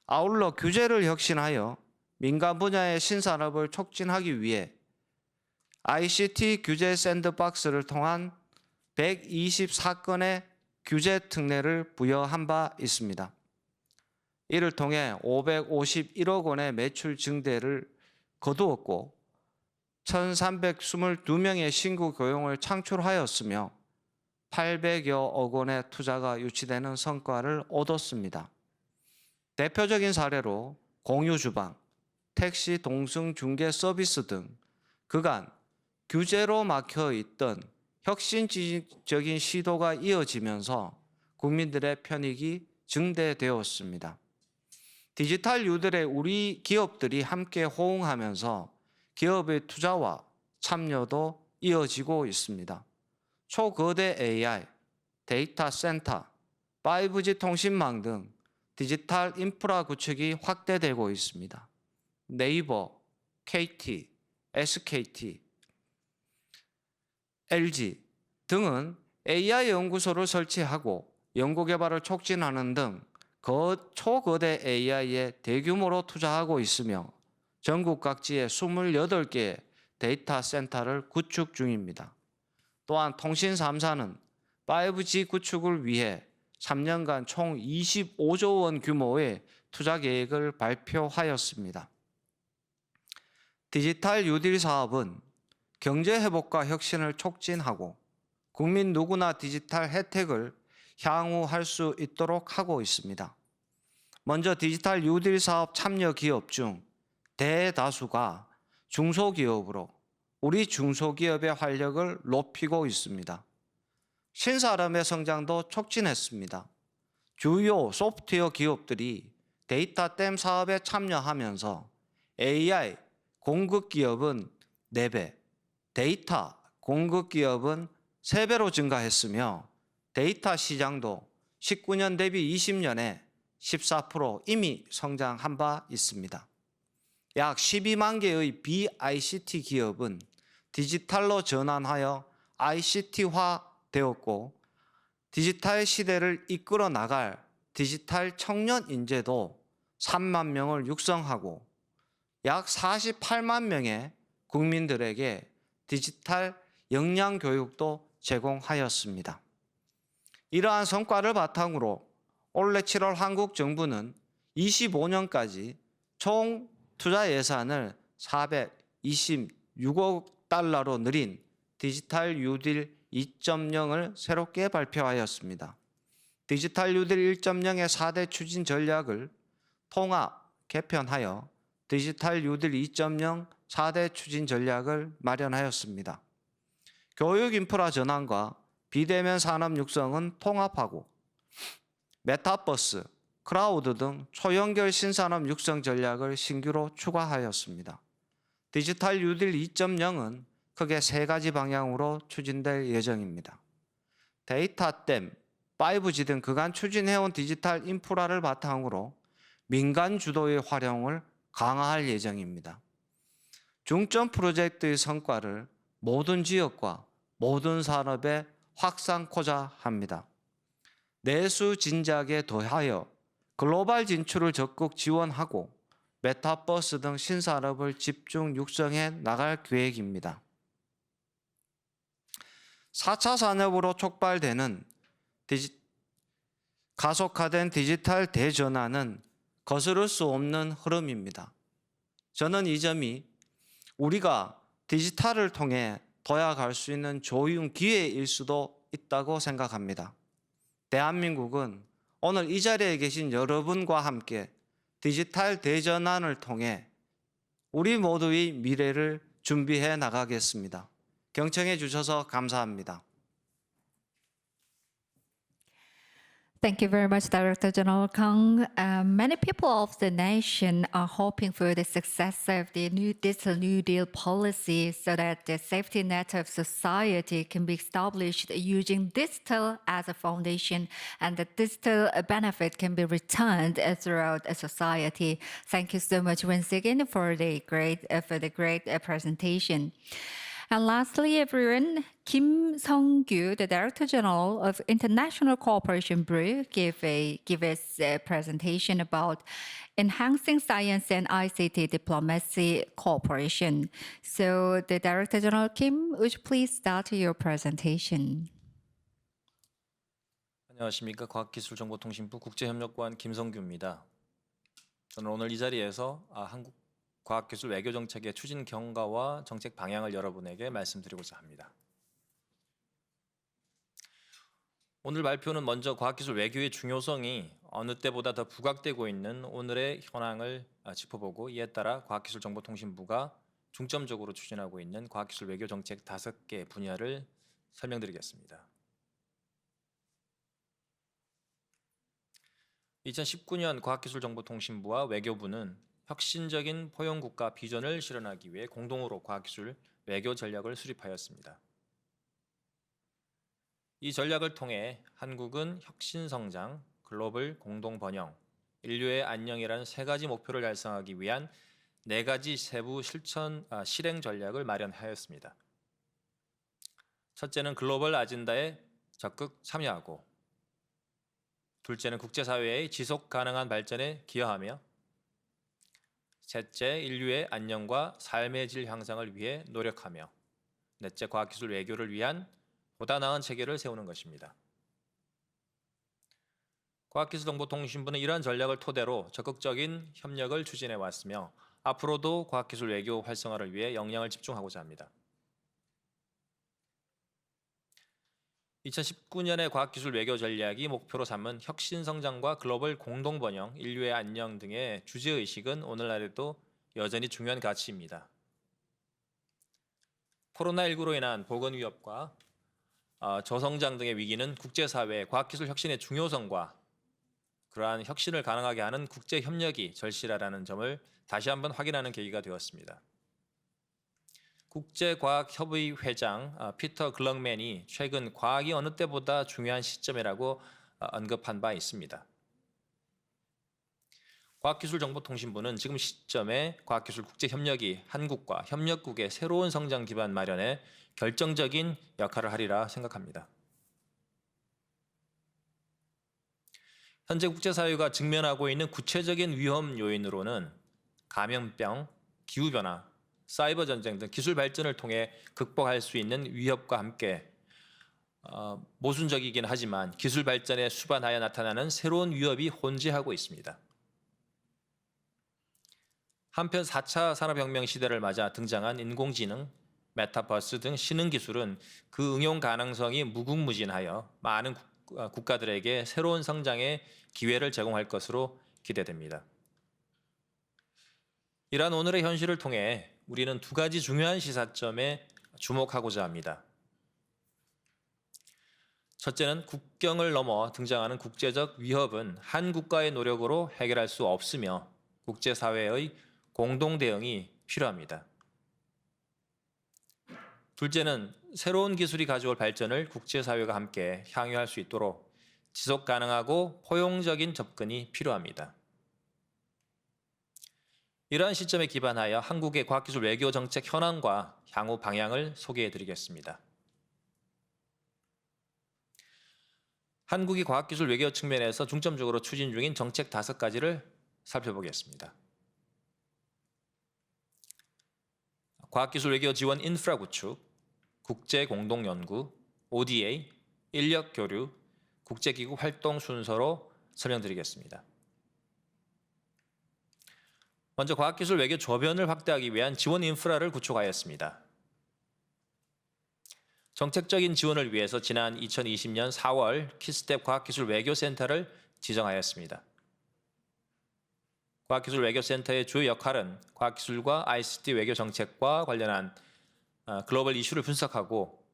아울러 규제를 혁신하여 민간 분야의 신산업을 촉진하기 위해 ICT 규제 샌드박스를 통한 124건의 규제 특례를 부여한 바 있습니다. 이를 통해 551억 원의 매출 증대를 거두었고 1,322명의 신규 고용을 창출하였으며 800여억 원의 투자가 유치되는 성과를 얻었습니다. 대표적인 사례로 공유주방, 택시 동승 중개 서비스 등 그간 규제로 막혀 있던 혁신적인 시도가 이어지면서 국민들의 편익이 증대되었습니다. 디지털 뉴딜에 우리 기업들이 함께 호응하면서 기업의 투자와 참여도 이어지고 있습니다. 초거대 AI, 데이터 센터, 5G 통신망 등 디지털 인프라 구축이 확대되고 있습니다. 네이버, KT, SKT, LG 등은 AI 연구소를 설치하고 연구개발을 촉진하는 등 초거대 AI에 대규모로 투자하고 있으며 전국 각지에 28개의 데이터 센터를 구축 중입니다. 또한 통신 3사는 5G 구축을 위해 3년간 총 25조 원 규모의 투자 계획을 발표하였습니다. 디지털 뉴딜 사업은 경제 회복과 혁신을 촉진하고 국민 누구나 디지털 혜택을 향후할 수 있도록 하고 있습니다. 먼저 디지털 뉴딜 사업 참여 기업 중 대다수가 중소기업으로 우리 중소기업의 활력을 높이고 있습니다. 신사람의 성장도 촉진했습니다. 주요 소프트웨어 기업들이 데이터 댐 사업에 참여하면서 AI 공급 기업은 4배, 데이터 공급 기업은 3배로 증가했으며 데이터 시장도 19년 대비 20년에 14% 이미 성장한 바 있습니다. 약 12만 개의 BICT 기업은 디지털로 전환하여 ICT화 되었고 디지털 시대를 이끌어 나갈 디지털 청년 인재도 3만 명을 육성하고 약 48만 명의 국민들에게 디지털 역량 교육도 제공하였습니다. 이러한 성과를 바탕으로 올해 7월 한국 정부는 25년까지 총 투자 예산을 426억 달러로 늘린 디지털 뉴딜 2.0을 새롭게 발표하였습니다. 디지털 뉴딜 1.0의 4대 추진 전략을 통합, 개편하여 디지털 뉴딜 2.0 4대 추진 전략을 마련하였습니다. 교육 인프라 전환과 비대면 산업 육성은 통합하고 메타버스, 클라우드 등 초연결 신산업 육성 전략을 신규로 추가하였습니다. 디지털 뉴딜 2.0은 크게 3가지 방향으로 추진될 예정입니다. 데이터 댐, 5G 등 그간 추진해온 디지털 인프라를 바탕으로 민간 주도의 활용을 강화할 예정입니다. 중점 프로젝트의 성과를 모든 지역과 모든 산업에 확산코자 합니다. 내수 진작에 더하여 글로벌 진출을 적극 지원하고 메타버스 등 신산업을 집중 육성해 나갈 계획입니다. 4차 산업으로 촉발되는 가속화된 디지털 대전환은 거스를 수 없는 흐름입니다. 저는 이 점이 우리가 디지털을 통해 도약할 수 있는 좋은 기회일 수도 있다고 생각합니다. 대한민국은 오늘 이 자리에 계신 여러분과 함께 디지털 대전환을 통해 우리 모두의 미래를 준비해 나가겠습니다. 경청해 주셔서 감사합니다. Thank you very much, Director General Kang. Many people of the nation are hoping for the success of the new digital New Deal policy so that the safety net of society can be established using digital as a foundation and the digital benefit can be returned throughout a society. Thank you so much once again for the great presentation. And lastly, everyone, Kim Sung-gyu, the Director General of International Cooperation Bureau, give us a presentation about enhancing science and ICT diplomacy cooperation. So, the Director General Kim, would you please start your presentation? 안녕하십니까. 과학기술정보통신부 국제협력관 김성규입니다. 저는 오늘 이 자리에서 한국 과학기술 외교 정책의 추진 경과와 정책 방향을 여러분에게 말씀드리고자 합니다. 오늘 발표는 먼저 과학기술 외교의 중요성이 어느 때보다 더 부각되고 있는 오늘의 현황을 짚어보고, 이에 따라 과학기술정보통신부가 중점적으로 추진하고 있는 과학기술 외교 정책 5개 분야를 설명드리겠습니다. 2019년 과학기술정보통신부와 외교부는 혁신적인 포용국가 비전을 실현하기 위해 공동으로 과학기술 외교 전략을 수립하였습니다. 이 전략을 통해 한국은 혁신성장, 글로벌 공동번영, 인류의 안녕이라는 3가지 목표를 달성하기 위한 4가지 세부 실행 전략을 마련하였습니다. 첫째는 글로벌 아젠다에 적극 참여하고, 둘째는 국제사회의 지속 가능한 발전에 기여하며, 셋째, 인류의 안녕과 삶의 질 향상을 위해 노력하며, 넷째, 과학기술 외교를 위한 보다 나은 체계를 세우는 것입니다. 과학기술정보통신부는 이러한 전략을 토대로 적극적인 협력을 추진해 왔으며, 앞으로도 과학기술 외교 활성화를 위해 역량을 집중하고자 합니다. 2019년의 과학기술 외교 전략이 목표로 삼은 혁신성장과 글로벌 공동번영, 인류의 안녕 등의 주제의식은 오늘날에도 여전히 중요한 가치입니다. 코로나19로 인한 보건 위협과 저성장 등의 위기는 국제사회의 과학기술 혁신의 중요성과 그러한 혁신을 가능하게 하는 국제협력이 절실하다는 점을 다시 한번 확인하는 계기가 되었습니다. 국제과학협의 회장 피터 글럭맨이 최근 과학이 어느 때보다 중요한 시점이라고 언급한 바 있습니다. 과학기술정보통신부는 지금 시점에 과학기술 국제협력이 한국과 협력국의 새로운 성장 기반 마련에 결정적인 역할을 하리라 생각합니다. 현재 국제사회가 직면하고 있는 구체적인 위험 요인으로는 감염병, 기후변화, 사이버 전쟁 등 기술 발전을 통해 극복할 수 있는 위협과 함께 모순적이긴 하지만 기술 발전에 수반하여 나타나는 새로운 위협이 혼재하고 있습니다. 한편 4차 산업혁명 시대를 맞아 등장한 인공지능, 메타버스 등 신흥기술은 그 응용 가능성이 무궁무진하여 많은 국가들에게 새로운 성장의 기회를 제공할 것으로 기대됩니다. 이러한 오늘의 현실을 통해 우리는 2가지 중요한 시사점에 주목하고자 합니다. 첫째는 국경을 넘어 등장하는 국제적 위협은 한 국가의 노력으로 해결할 수 없으며 국제사회의 공동 대응이 필요합니다. 둘째는 새로운 기술이 가져올 발전을 국제사회가 함께 향유할 수 있도록 지속 가능하고 포용적인 접근이 필요합니다. 이러한 시점에 기반하여 한국의 과학기술 외교 정책 현황과 향후 방향을 소개해 드리겠습니다. 한국이 과학기술 외교 측면에서 중점적으로 추진 중인 정책 5가지를 살펴보겠습니다. 과학기술 외교 지원 인프라 구축, 국제 공동 연구, ODA, 인력 교류, 국제기구 활동 순서로 설명드리겠습니다. 먼저 과학기술 외교 저변을 확대하기 위한 지원 인프라를 구축하였습니다. 정책적인 지원을 위해서 지난 2020년 4월 키스텝 과학기술 외교센터를 지정하였습니다. 과학기술 외교센터의 주요 역할은 과학기술과 ICT 외교 정책과 관련한 글로벌 이슈를 분석하고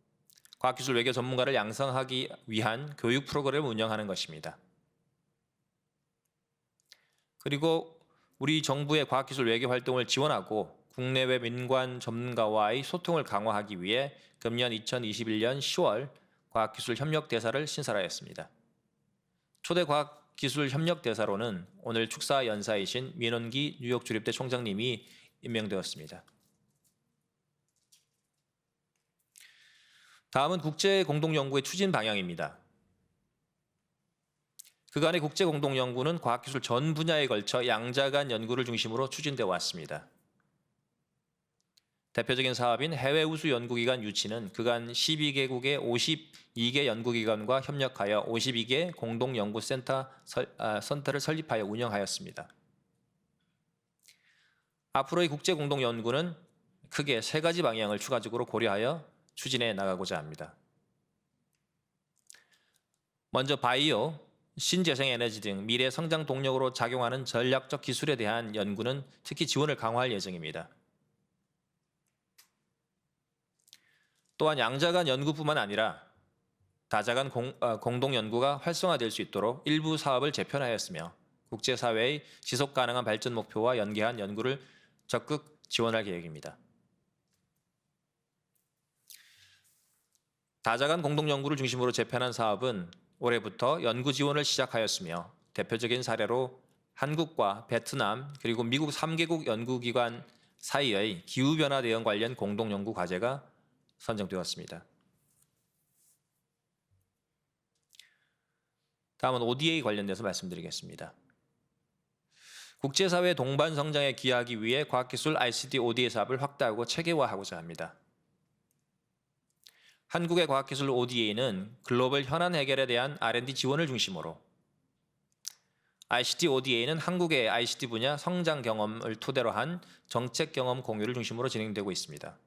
과학기술 외교 전문가를 양성하기 위한 교육 프로그램을 운영하는 것입니다. 그리고 우리 정부의 과학기술 외교 활동을 지원하고 국내외 민관 전문가와의 소통을 강화하기 위해 금년 2021년 10월 과학기술 협력대사를 신설하였습니다. 초대 과학기술 협력대사로는 오늘 축사 연사이신 민원기 뉴욕 주립대 총장님이 임명되었습니다. 다음은 국제 공동연구의 추진 방향입니다. 그간의 국제 공동연구는 과학기술 전 분야에 걸쳐 양자간 연구를 중심으로 추진되어 왔습니다. 대표적인 사업인 해외 우수 연구기관 유치는 그간 12개국의 52개 연구기관과 협력하여 52개 공동연구센터를 설립하여 운영하였습니다. 앞으로의 국제 공동 연구는 크게 세 가지 방향을 추가적으로 고려하여 추진해 나가고자 합니다. 먼저 바이오, 신재생 에너지 등 미래 성장 동력으로 작용하는 전략적 기술에 대한 연구는 특히 지원을 강화할 예정입니다. 또한 양자 간 연구뿐만 아니라 다자 간 공동 연구가 활성화될 수 있도록 일부 사업을 재편하였으며 국제사회의 지속 가능한 발전 목표와 연계한 연구를 적극 지원할 계획입니다. 다자 간 공동 연구를 중심으로 재편한 사업은 올해부터 연구 지원을 시작하였으며 대표적인 사례로 한국과 베트남 그리고 미국 3개국 연구기관 사이의 기후변화 대응 관련 공동 연구 과제가 선정되었습니다. 다음은 ODA 관련돼서 말씀드리겠습니다. 국제사회 동반 성장에 기여하기 위해 과학기술 ICT ODA 사업을 확대하고 체계화하고자 합니다. 한국의 과학기술 ODA는 글로벌 현안 해결에 대한 R&D 지원을 중심으로 ICT ODA는 한국의 ICT 분야 성장 경험을 토대로 한 정책 경험 공유를 중심으로 진행되고 있습니다.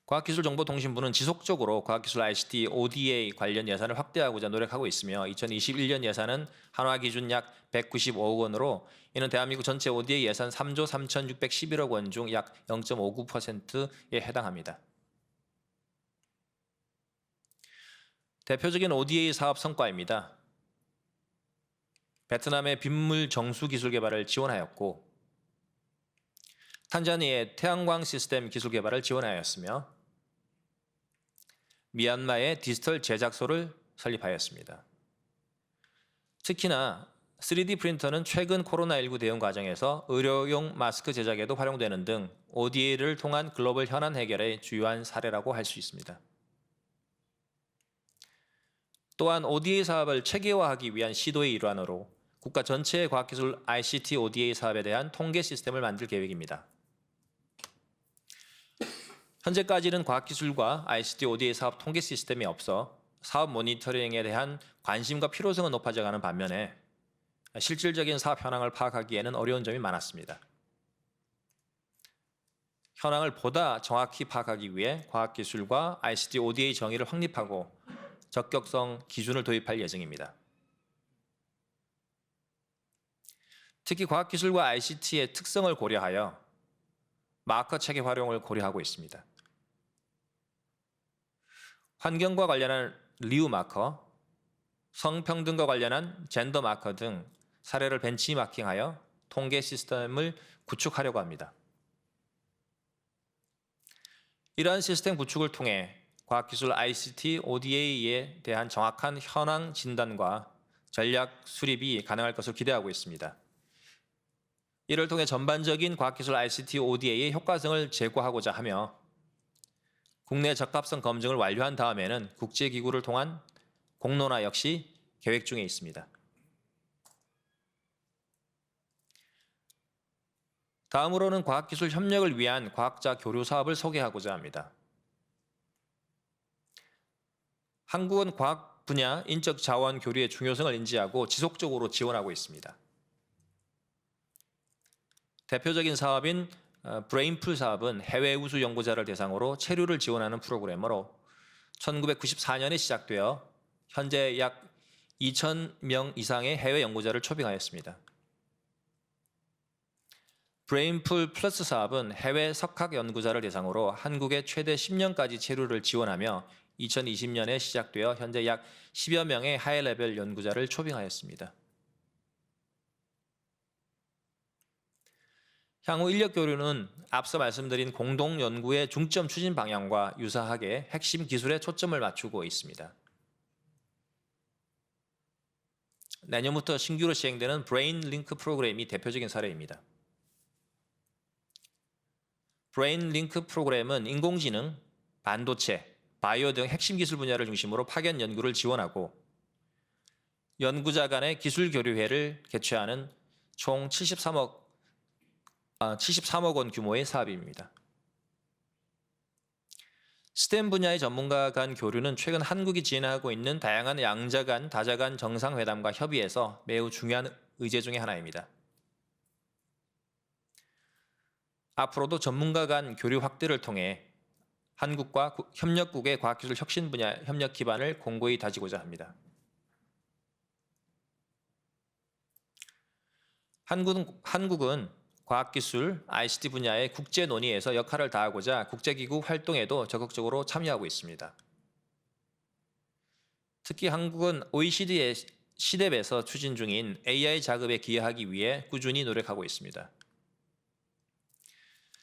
과학기술정보통신부는 지속적으로 과학기술 ICT ODA 관련 예산을 확대하고자 노력하고 있으며 2021년 예산은 한화 기준 약 195억 원으로 이는 대한민국 전체 ODA 예산 3조 3,611억 원 중 약 0.59%에 해당합니다. 대표적인 ODA 사업 성과입니다. 베트남의 빗물 정수 기술 개발을 지원하였고 탄자니아의 태양광 시스템 기술 개발을 지원하였으며 미얀마의 디지털 제작소를 설립하였습니다. 특히나 3D 프린터는 최근 코로나19 대응 과정에서 의료용 마스크 제작에도 활용되는 등 ODA를 통한 글로벌 현안 해결의 주요한 사례라고 할 수 있습니다. 또한 ODA 사업을 체계화하기 위한 시도의 일환으로 국가 전체의 과학기술 ICT ODA 사업에 대한 통계 시스템을 만들 계획입니다. 현재까지는 과학기술과 ICT ODA 사업 통계 시스템이 없어 사업 모니터링에 대한 관심과 필요성은 높아져 가는 반면에 실질적인 사업 현황을 파악하기에는 어려운 점이 많았습니다. 현황을 보다 정확히 파악하기 위해 과학기술과 ICT ODA 정의를 확립하고 적격성 기준을 도입할 예정입니다. 특히 과학기술과 ICT의 특성을 고려하여 마커 체계 활용을 고려하고 있습니다. 환경과 관련한 리우 마커, 성평등과 관련한 젠더 마커 등 사례를 벤치마킹하여 통계 시스템을 구축하려고 합니다. 이러한 시스템 구축을 통해 과학기술 ICT ODA에 대한 정확한 현황 진단과 전략 수립이 가능할 것을 기대하고 있습니다. 이를 통해 전반적인 과학기술 ICT ODA의 효과성을 제고하고자 하며 국내 적합성 검증을 완료한 다음에는 국제기구를 통한 공론화 역시 계획 중에 있습니다. 다음으로는 과학기술 협력을 위한 과학자 교류 사업을 소개하고자 합니다. 한국은 과학 분야 인적 자원 교류의 중요성을 인지하고 지속적으로 지원하고 있습니다. 대표적인 사업인 브레인풀 사업은 해외 우수 연구자를 대상으로 체류를 지원하는 프로그램으로 1994년에 시작되어 현재 약 2,000명 이상의 해외 연구자를 초빙하였습니다. 브레인풀 플러스 사업은 해외 석학 연구자를 대상으로 한국에 최대 10년까지 체류를 지원하며 2020년에 시작되어 현재 약 10여 명의 하이 레벨 연구자를 초빙하였습니다. 향후 인력 교류는 앞서 말씀드린 공동 연구의 중점 추진 방향과 유사하게 핵심 기술에 초점을 맞추고 있습니다. 내년부터 신규로 시행되는 브레인 링크 프로그램이 대표적인 사례입니다. 브레인 링크 프로그램은 인공지능, 반도체, 바이오 등 핵심 기술 분야를 중심으로 파견 연구를 지원하고 연구자 간의 기술 교류회를 개최하는 총 73억 원 규모의 사업입니다. 스템 분야의 전문가 간 교류는 최근 한국이 진행하고 있는 다양한 양자 간, 다자 간 정상회담과 협의에서 매우 중요한 의제 중의 하나입니다. 앞으로도 전문가 간 교류 확대를 통해 한국과 협력국의 과학기술 혁신 분야 협력 기반을 공고히 다지고자 합니다. 한국은 과학기술, ICT 분야의 국제 논의에서 역할을 다하고자 국제기구 활동에도 적극적으로 참여하고 있습니다. 특히 한국은 OECD의 시뎁에서 추진 중인 AI 자급에 기여하기 위해 꾸준히 노력하고 있습니다.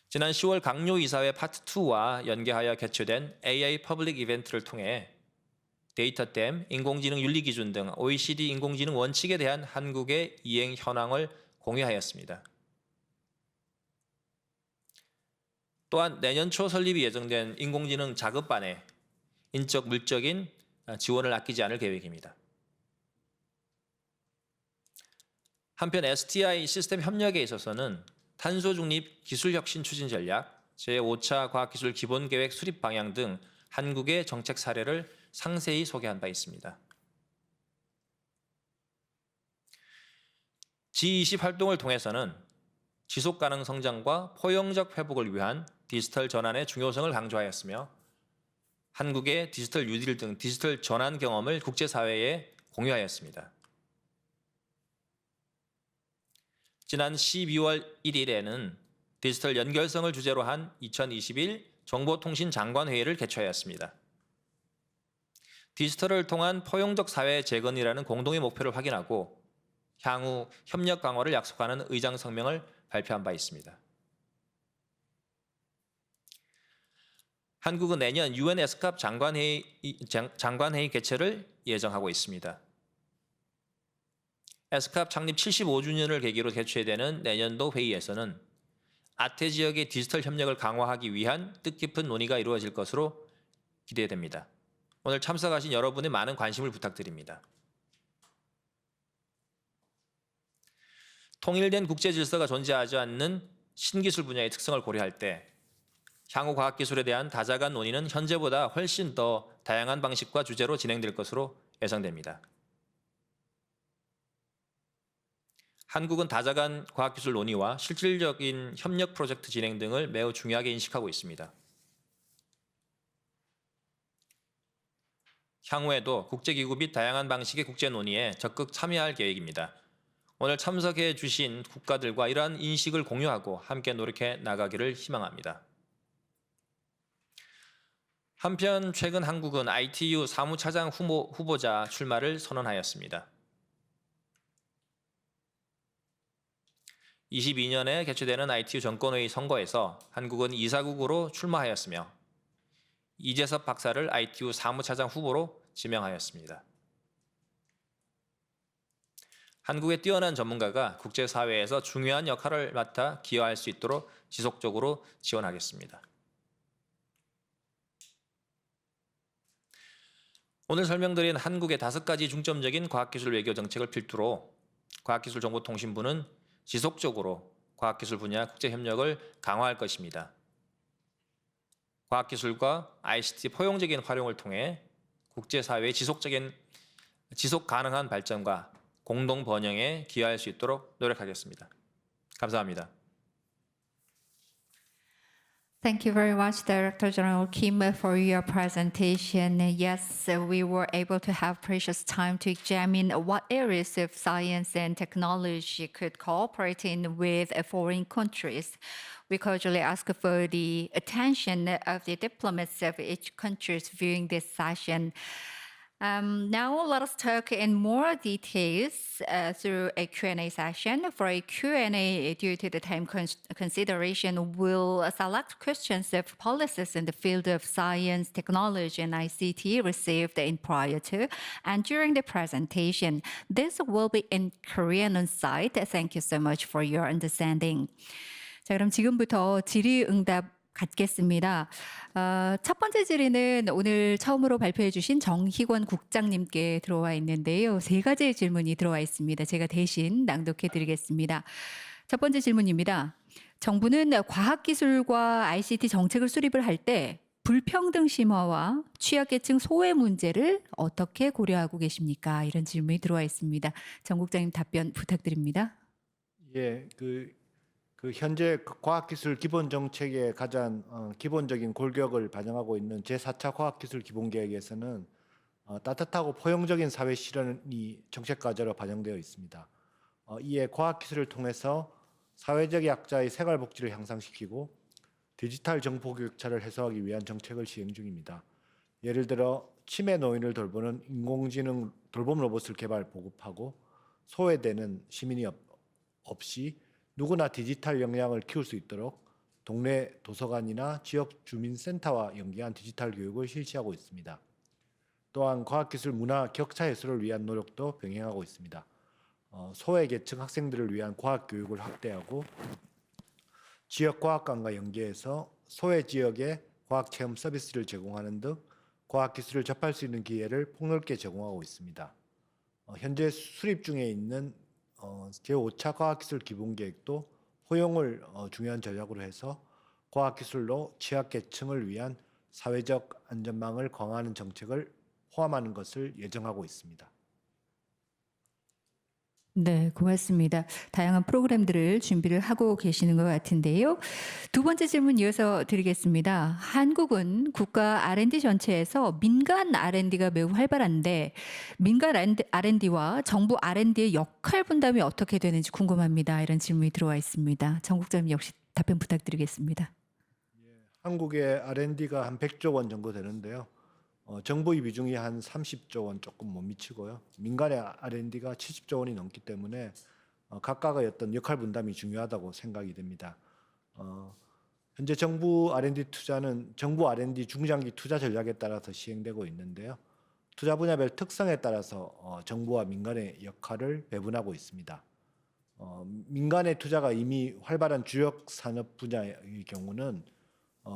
지난 10월 강요 이사회 파트 2와 연계하여 개최된 AI 퍼블릭 이벤트를 통해 데이터댐, 인공지능 윤리 기준 등 OECD 인공지능 원칙에 대한 한국의 이행 현황을 공유하였습니다. 또한 내년 초 설립이 예정된 인공지능 자급반에 인적 물적인 지원을 아끼지 않을 계획입니다. 한편 STI 시스템 협력에 있어서는 탄소 중립 기술 혁신 추진 전략, 제5차 과학기술 기본계획 수립 방향 등 한국의 정책 사례를 상세히 소개한 바 있습니다. G20 활동을 통해서는 지속가능 성장과 포용적 회복을 위한 디지털 전환의 중요성을 강조하였으며 한국의 디지털 뉴딜 등 디지털 전환 경험을 국제사회에 공유하였습니다. 지난 12월 1일에는 디지털 연결성을 주제로 한 2021 정보통신 장관회의를 개최하였습니다. 디지털을 통한 포용적 사회 재건이라는 공동의 목표를 확인하고 향후 협력 강화를 약속하는 의장 성명을 발표한 바 있습니다. 한국은 내년 UN 에스캅 장관회의 개최를 예정하고 있습니다. 에스캅 창립 75주년을 계기로 개최되는 내년도 회의에서는 아태 지역의 디지털 협력을 강화하기 위한 뜻깊은 논의가 이루어질 것으로 기대됩니다. 오늘 참석하신 여러분의 많은 관심을 부탁드립니다. 통일된 국제 질서가 존재하지 않는 신기술 분야의 특성을 고려할 때 향후 과학기술에 대한 다자간 논의는 현재보다 훨씬 더 다양한 방식과 주제로 진행될 것으로 예상됩니다. 한국은 다자간 과학기술 논의와 실질적인 협력 프로젝트 진행 등을 매우 중요하게 인식하고 있습니다. 향후에도 국제기구 및 다양한 방식의 국제 논의에 적극 참여할 계획입니다. 오늘 참석해 주신 국가들과 이러한 인식을 공유하고 함께 노력해 나가기를 희망합니다. 한편 최근 한국은 ITU 사무차장 후보자 출마를 선언하였습니다. 22년에 개최되는 ITU 정권회의 선거에서 한국은 이사국으로 출마하였으며 이재섭 박사를 ITU 사무차장 후보로 지명하였습니다. 한국의 뛰어난 전문가가 국제사회에서 중요한 역할을 맡아 기여할 수 있도록 지속적으로 지원하겠습니다. 오늘 설명드린 한국의 5가지 중점적인 과학기술 외교 정책을 필두로 과학기술정보통신부는 지속적으로 과학기술 분야 국제협력을 강화할 것입니다. 과학기술과 ICT 포용적인 활용을 통해 국제사회의 지속 가능한 발전과 공동 번영에 기여할 수 있도록 노력하겠습니다. 감사합니다. Thank you very much, Director General Kim, for your presentation. Yes, we were able to have precious time to examine what areas of science and technology could cooperate in with foreign countries. We cordially ask for the attention of the diplomats of each country viewing this session. Now let us talk in more details through a Q&A session. For a Q&A, due to the time consideration, we'll select questions of policies in the field of science, technology, and ICT received in prior to and during the presentation. This will be in Korean on site. Thank you so much for your understanding. 자, 그럼 지금부터 질의응답 갖겠습니다. 첫 번째 질의는 오늘 처음으로 발표해 주신 정희권 국장님께 들어와 있는데요. 3가지의 질문이 들어와 있습니다. 제가 대신 낭독해 드리겠습니다. 첫 번째 질문입니다. 정부는 과학기술과 ICT 정책을 수립을 할 때 불평등 심화와 취약계층 소외 문제를 어떻게 고려하고 계십니까? 이런 질문이 들어와 있습니다. 정 국장님 답변 부탁드립니다. 예, 현재 과학기술 기본 정책의 가장 기본적인 골격을 반영하고 있는 제4차 과학기술 기본계획에서는 따뜻하고 포용적인 사회 실현이 정책 과제로 반영되어 있습니다. 이에 과학기술을 통해서 사회적 약자의 생활복지를 향상시키고 디지털 정보 격차를 해소하기 위한 정책을 시행 중입니다. 예를 들어 치매 노인을 돌보는 인공지능 돌봄 로봇을 개발 보급하고 소외되는 시민이 없이 누구나 디지털 역량을 키울 수 있도록 동네 도서관이나 지역 주민센터와 연계한 디지털 교육을 실시하고 있습니다. 또한 과학기술 문화 격차 해소를 위한 노력도 병행하고 있습니다. 소외계층 학생들을 위한 과학교육을 확대하고 지역과학관과 연계해서 소외 지역에 과학체험 서비스를 제공하는 등 과학기술을 접할 수 있는 기회를 폭넓게 제공하고 있습니다. 현재 수립 중에 있는 제5차 과학기술 기본계획도 포용을 중요한 전략으로 해서 과학기술로 취약계층을 위한 사회적 안전망을 강화하는 정책을 포함하는 것을 예정하고 있습니다. 네, 고맙습니다. 다양한 프로그램들을 준비를 하고 계시는 것 같은데요. 두 번째 질문 이어서 드리겠습니다. 한국은 국가 R&D 전체에서 민간 R&D가 매우 활발한데 민간 R&D와 정부 R&D의 역할 분담이 어떻게 되는지 궁금합니다. 이런 질문이 들어와 있습니다. 정 국장님 역시 답변 부탁드리겠습니다. 한국의 R&D가 한 100조 원 정도 되는데요. 정부의 비중이 한 30조 원 조금 못 미치고요. 민간의 R&D가 70조 원이 넘기 때문에 각각의 어떤 역할 분담이 중요하다고 생각이 됩니다. 현재 정부 R&D 투자는 정부 R&D 중장기 투자 전략에 따라서 시행되고 있는데요. 투자 분야별 특성에 따라서 정부와 민간의 역할을 배분하고 있습니다. 민간의 투자가 이미 활발한 주력 산업 분야의 경우는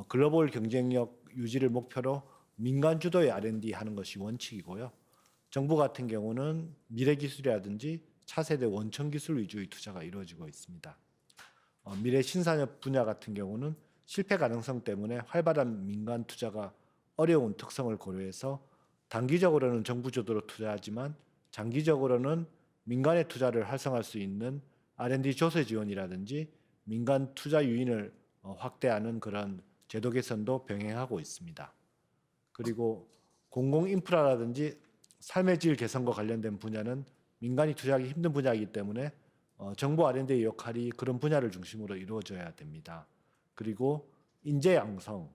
글로벌 경쟁력 유지를 목표로 민간 주도의 R&D 하는 것이 원칙이고요. 정부 같은 경우는 미래 기술이라든지 차세대 원천 기술 위주의 투자가 이루어지고 있습니다. 미래 신산업 분야 같은 경우는 실패 가능성 때문에 활발한 민간 투자가 어려운 특성을 고려해서 단기적으로는 정부 주도로 투자하지만 장기적으로는 민간의 투자를 활성화할 수 있는 R&D 조세 지원이라든지 민간 투자 유인을 확대하는 그런 제도 개선도 병행하고 있습니다. 그리고 공공 인프라라든지 삶의 질 개선과 관련된 분야는 민간이 투자하기 힘든 분야이기 때문에 정부 R&D의 역할이 그런 분야를 중심으로 이루어져야 됩니다. 그리고 인재 양성,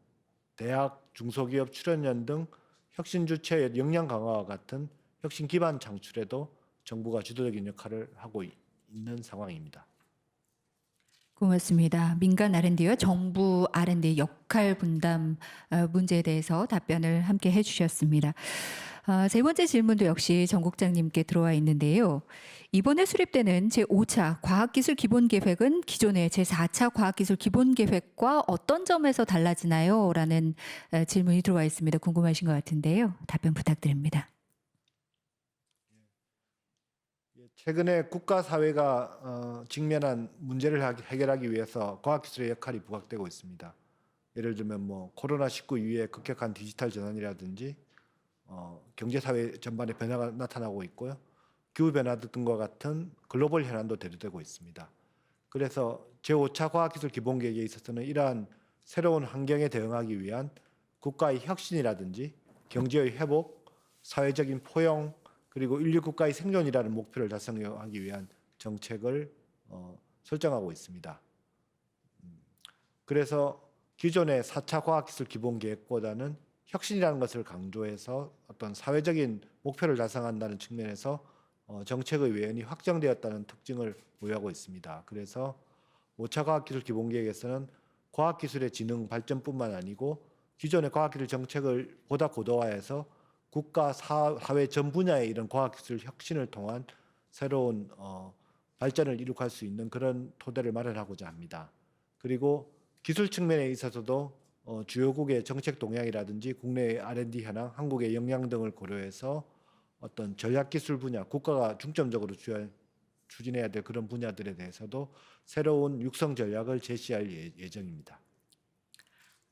대학, 중소기업 출연연 등 혁신 주체의 역량 강화와 같은 혁신 기반 창출에도 정부가 주도적인 역할을 하고 있는 상황입니다. 고맙습니다. 민간 R&D와 정부 R&D의 역할 분담 문제에 대해서 답변을 함께 해주셨습니다. 세 번째 질문도 역시 정 국장님께 들어와 있는데요. 이번에 수립되는 제5차 과학기술 기본계획은 기존의 제4차 과학기술 기본계획과 어떤 점에서 달라지나요? 라는 질문이 들어와 있습니다. 궁금하신 것 같은데요. 답변 부탁드립니다. 최근에 국가 사회가 직면한 문제를 해결하기 위해서 과학기술의 역할이 부각되고 있습니다. 예를 들면 코로나19 이후에 급격한 디지털 전환이라든지 경제 사회 전반의 변화가 나타나고 있고요. 기후 변화 등과 같은 글로벌 현안도 대두되고 있습니다. 그래서 제5차 과학기술 기본계획에 있어서는 이러한 새로운 환경에 대응하기 위한 국가의 혁신이라든지 경제의 회복, 사회적인 포용, 그리고 인류 국가의 생존이라는 목표를 달성하기 위한 정책을 설정하고 있습니다. 그래서 기존의 4차 과학기술 기본계획보다는 혁신이라는 것을 강조해서 어떤 사회적인 목표를 달성한다는 측면에서 정책의 외연이 확정되었다는 특징을 보유하고 있습니다. 그래서 5차 과학기술 기본계획에서는 과학기술의 지능 발전뿐만 아니고 기존의 과학기술 정책을 보다 고도화해서 국가 사회 전 분야의 이런 과학기술 혁신을 통한 새로운 발전을 이룩할 수 있는 그런 토대를 마련하고자 합니다. 그리고 기술 측면에 있어서도 주요국의 정책 동향이라든지 국내의 R&D 현황, 한국의 역량 등을 고려해서 어떤 전략기술 분야, 국가가 중점적으로 추진해야 될 그런 분야들에 대해서도 새로운 육성 전략을 제시할 예정입니다.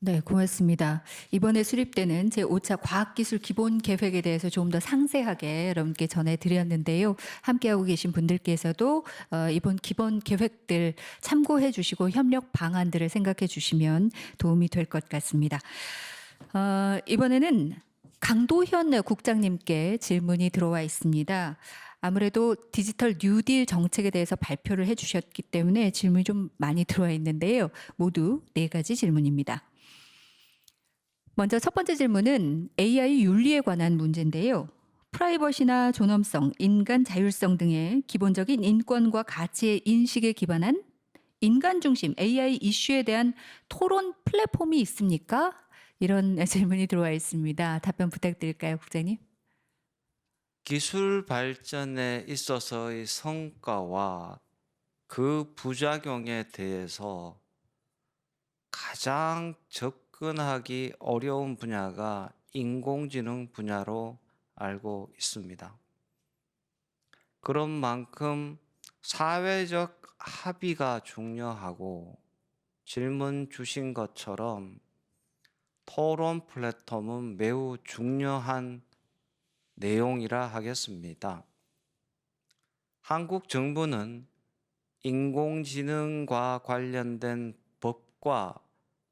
네, 고맙습니다. 이번에 수립되는 제5차 과학기술 기본 계획에 대해서 조금 더 상세하게 여러분께 전해드렸는데요. 함께하고 계신 분들께서도 이번 기본 계획들 참고해 주시고 협력 방안들을 생각해 주시면 도움이 될 것 같습니다. 이번에는 강도현 국장님께 질문이 들어와 있습니다. 아무래도 디지털 뉴딜 정책에 대해서 발표를 해주셨기 때문에 질문이 좀 많이 들어와 있는데요. 모두 4가지 질문입니다. 먼저 첫 번째 질문은 AI 윤리에 관한 문제인데요. 프라이버시나 존엄성, 인간 자율성 등의 기본적인 인권과 가치의 인식에 기반한 인간 중심 AI 이슈에 대한 토론 플랫폼이 있습니까? 이런 질문이 들어와 있습니다. 답변 부탁드릴까요, 국장님? 기술 발전에 있어서의 성과와 그 부작용에 대해서 가장 접근하기 어려운 분야가 인공지능 분야로 알고 있습니다. 그런 만큼 사회적 합의가 중요하고 질문 주신 것처럼 토론 플랫폼은 매우 중요한 내용이라 하겠습니다. 한국 정부는 인공지능과 관련된 법과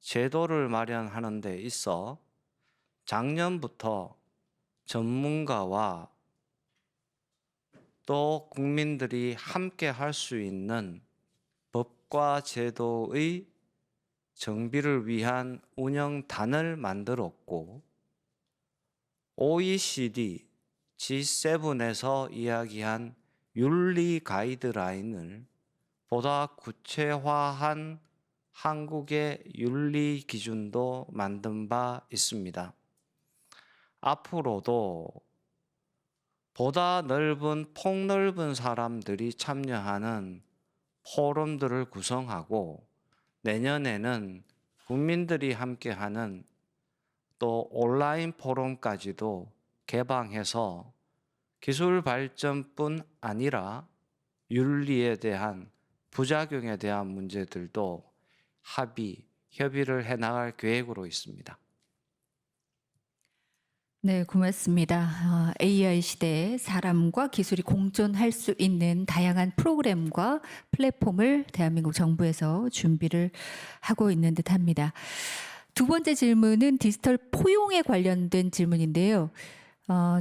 제도를 마련하는 데 있어 작년부터 전문가와 또 국민들이 함께 할 수 있는 법과 제도의 정비를 위한 운영단을 만들었고 OECD, G7에서 이야기한 윤리 가이드라인을 보다 구체화한 한국의 윤리 기준도 만든 바 있습니다. 앞으로도 보다 넓은 폭넓은 사람들이 참여하는 포럼들을 구성하고 내년에는 국민들이 함께하는 또 온라인 포럼까지도 개방해서 기술 발전뿐 아니라 윤리에 대한 부작용에 대한 문제들도 협의를 해나갈 계획으로 있습니다. 네, 고맙습니다. AI 시대에 사람과 기술이 공존할 수 있는 다양한 프로그램과 플랫폼을 대한민국 정부에서 준비를 하고 있는 듯합니다. 두 번째 질문은 디지털 포용에 관련된 질문인데요.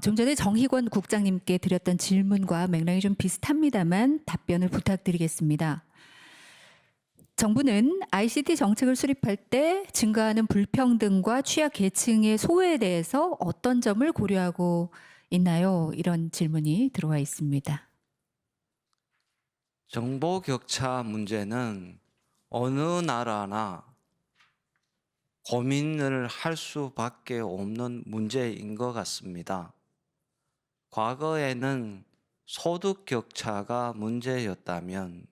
좀 전에 정희권 국장님께 드렸던 질문과 맥락이 좀 비슷합니다만 답변을 부탁드리겠습니다. 정부는 ICT 정책을 수립할 때 증가하는 불평등과 취약 계층의 소외에 대해서 어떤 점을 고려하고 있나요? 이런 질문이 들어와 있습니다. 정보 격차 문제는 어느 나라나 고민을 할 수밖에 없는 문제인 것 같습니다. 과거에는 소득 격차가 문제였다면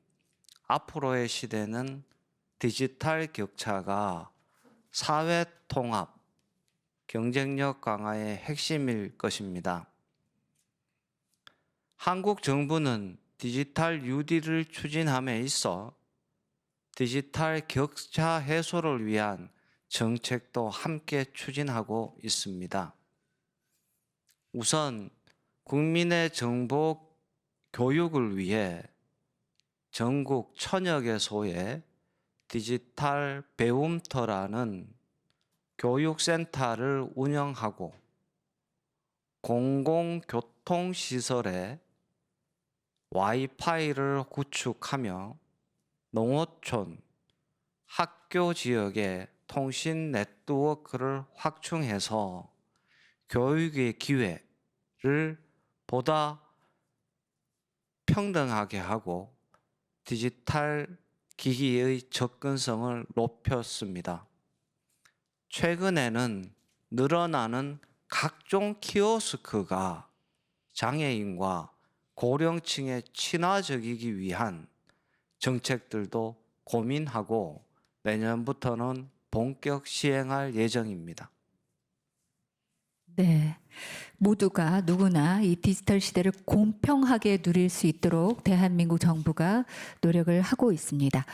앞으로의 시대는 디지털 격차가 사회 통합, 경쟁력 강화의 핵심일 것입니다. 한국 정부는 디지털 뉴딜을 추진함에 있어 디지털 격차 해소를 위한 정책도 함께 추진하고 있습니다. 우선 국민의 정보 교육을 위해 전국 1000여 개소의 디지털 배움터라는 교육센터를 운영하고 공공교통시설에 와이파이를 구축하며 농어촌, 학교 지역에 통신 네트워크를 확충해서 교육의 기회를 보다 평등하게 하고 디지털 기기의 접근성을 높였습니다. 최근에는 늘어나는 각종 키오스크가 장애인과 고령층에 친화적이기 위한 정책들도 고민하고 내년부터는 본격 시행할 예정입니다. 네, 모두가 누구나 이 디지털 시대를 공평하게 누릴 수 있도록 대한민국 정부가 노력을 하고 있습니다.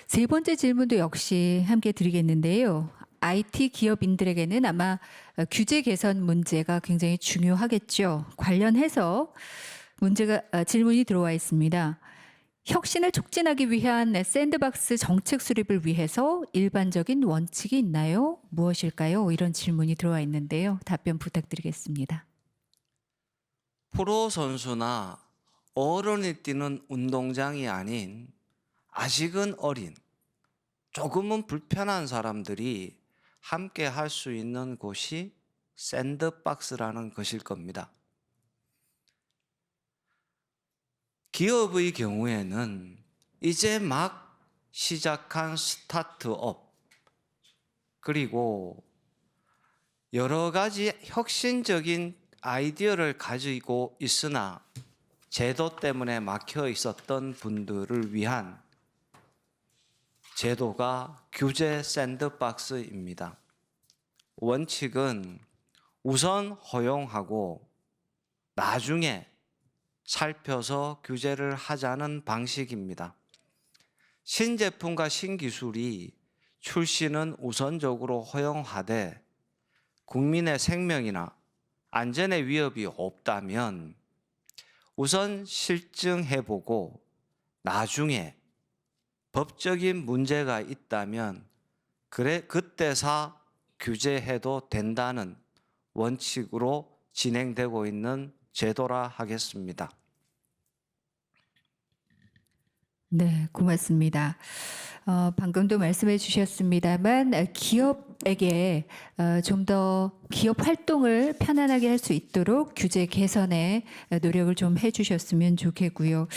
세 번째 질문도 역시 함께 드리겠는데요. IT 기업인들에게는 아마 규제 개선 문제가 굉장히 중요하겠죠. 관련해서 질문이 들어와 있습니다. 혁신을 촉진하기 위한 샌드박스 정책 수립을 위해서 일반적인 원칙이 있나요? 무엇일까요? 이런 질문이 들어와 있는데요. 답변 부탁드리겠습니다. 프로 선수나 어른이 뛰는 운동장이 아닌 아직은 어린, 조금은 불편한 사람들이 함께 할 수 있는 곳이 샌드박스라는 것일 겁니다. 기업의 경우에는 이제 막 시작한 스타트업, 그리고 여러 가지 혁신적인 아이디어를 가지고 있으나 제도 때문에 막혀 있었던 분들을 위한 제도가 규제 샌드박스입니다. 원칙은 우선 허용하고 나중에 살펴서 규제를 하자는 방식입니다. 신제품과 신기술이 출시는 우선적으로 허용하되 국민의 생명이나 안전에 위협이 없다면 우선 실증해보고 나중에 법적인 문제가 있다면 그때사 규제해도 된다는 원칙으로 진행되고 있는 제도라 하겠습니다. 네, 고맙습니다. 방금도 말씀해 주셨습니다만 기업에게 좀 더 기업 활동을 편안하게 할 수 있도록 규제 개선에 노력을 좀 해주셨으면 좋겠고요.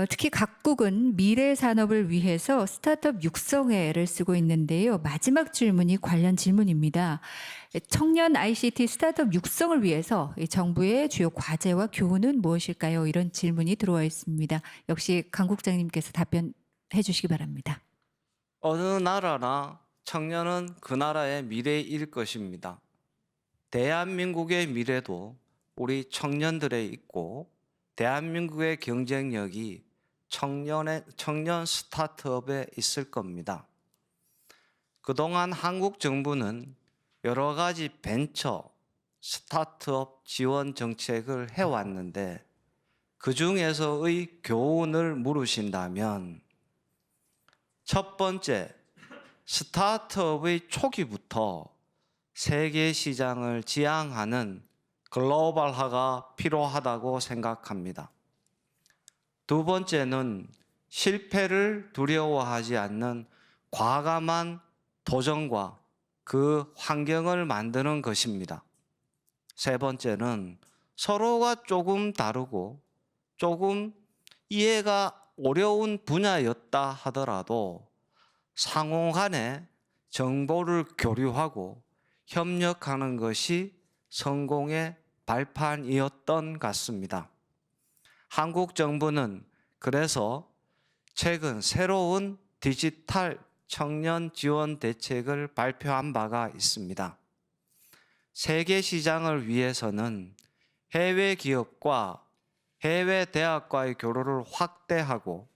특히 각국은 미래 산업을 위해서 스타트업 육성회를 쓰고 있는데요. 마지막 질문이 관련 질문입니다. 청년 ICT 스타트업 육성을 위해서 이 정부의 주요 과제와 교훈은 무엇일까요? 이런 질문이 들어와 있습니다. 역시 강 국장님께서 답변해 주시기 바랍니다. 어느 나라나 청년은 그 나라의 미래일 것입니다. 대한민국의 미래도 우리 청년들에 있고 대한민국의 경쟁력이 청년 스타트업에 있을 겁니다. 그동안 한국 정부는 여러 가지 벤처 스타트업 지원 정책을 해왔는데 그 중에서의 교훈을 물으신다면 첫 번째, 스타트업의 초기부터 세계 시장을 지향하는 글로벌화가 필요하다고 생각합니다. 두 번째는 실패를 두려워하지 않는 과감한 도전과 그 환경을 만드는 것입니다. 세 번째는 서로가 조금 다르고 조금 이해가 어려운 분야였다 하더라도 상호 간에 정보를 교류하고 협력하는 것이 성공의 발판이었던 것 같습니다. 한국 정부는 그래서 최근 새로운 디지털 청년 지원 대책을 발표한 바가 있습니다. 세계 시장을 위해서는 해외 기업과 해외 대학과의 교류를 확대하고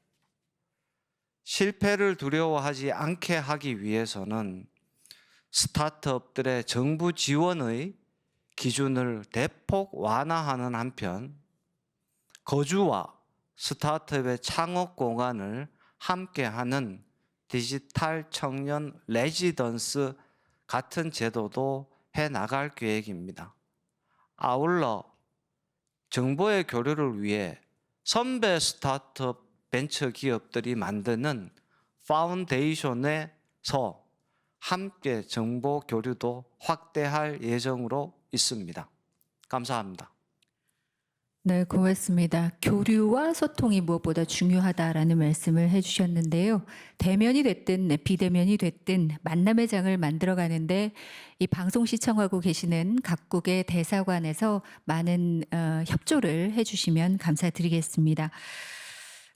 실패를 두려워하지 않게 하기 위해서는 스타트업들의 정부 지원의 기준을 대폭 완화하는 한편 거주와 스타트업의 창업 공간을 함께하는 디지털 청년 레지던스 같은 제도도 해나갈 계획입니다. 아울러 정보의 교류를 위해 선배 스타트업 벤처 기업들이 만드는 파운데이션에서 함께 정보 교류도 확대할 예정으로 있습니다. 감사합니다. 네, 고맙습니다. 교류와 소통이 무엇보다 중요하다라는 말씀을 해주셨는데요. 대면이 됐든 비대면이 됐든 만남의 장을 만들어가는데 이 방송 시청하고 계시는 각국의 대사관에서 많은 협조를 해주시면 감사드리겠습니다.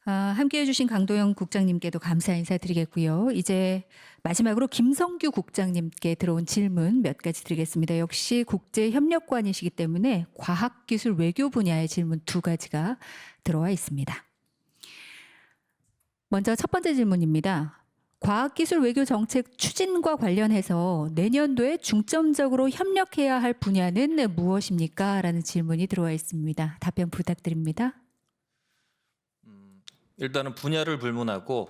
함께해 주신 강도영 국장님께도 감사 인사드리겠고요. 이제 마지막으로 김성규 국장님께 들어온 질문 몇 가지 드리겠습니다. 역시 국제협력관이시기 때문에 과학기술 외교 분야의 질문 2가지가 들어와 있습니다. 먼저 첫 번째 질문입니다. 과학기술 외교 정책 추진과 관련해서 내년도에 중점적으로 협력해야 할 분야는 무엇입니까? 라는 질문이 들어와 있습니다. 답변 부탁드립니다. 일단은 분야를 불문하고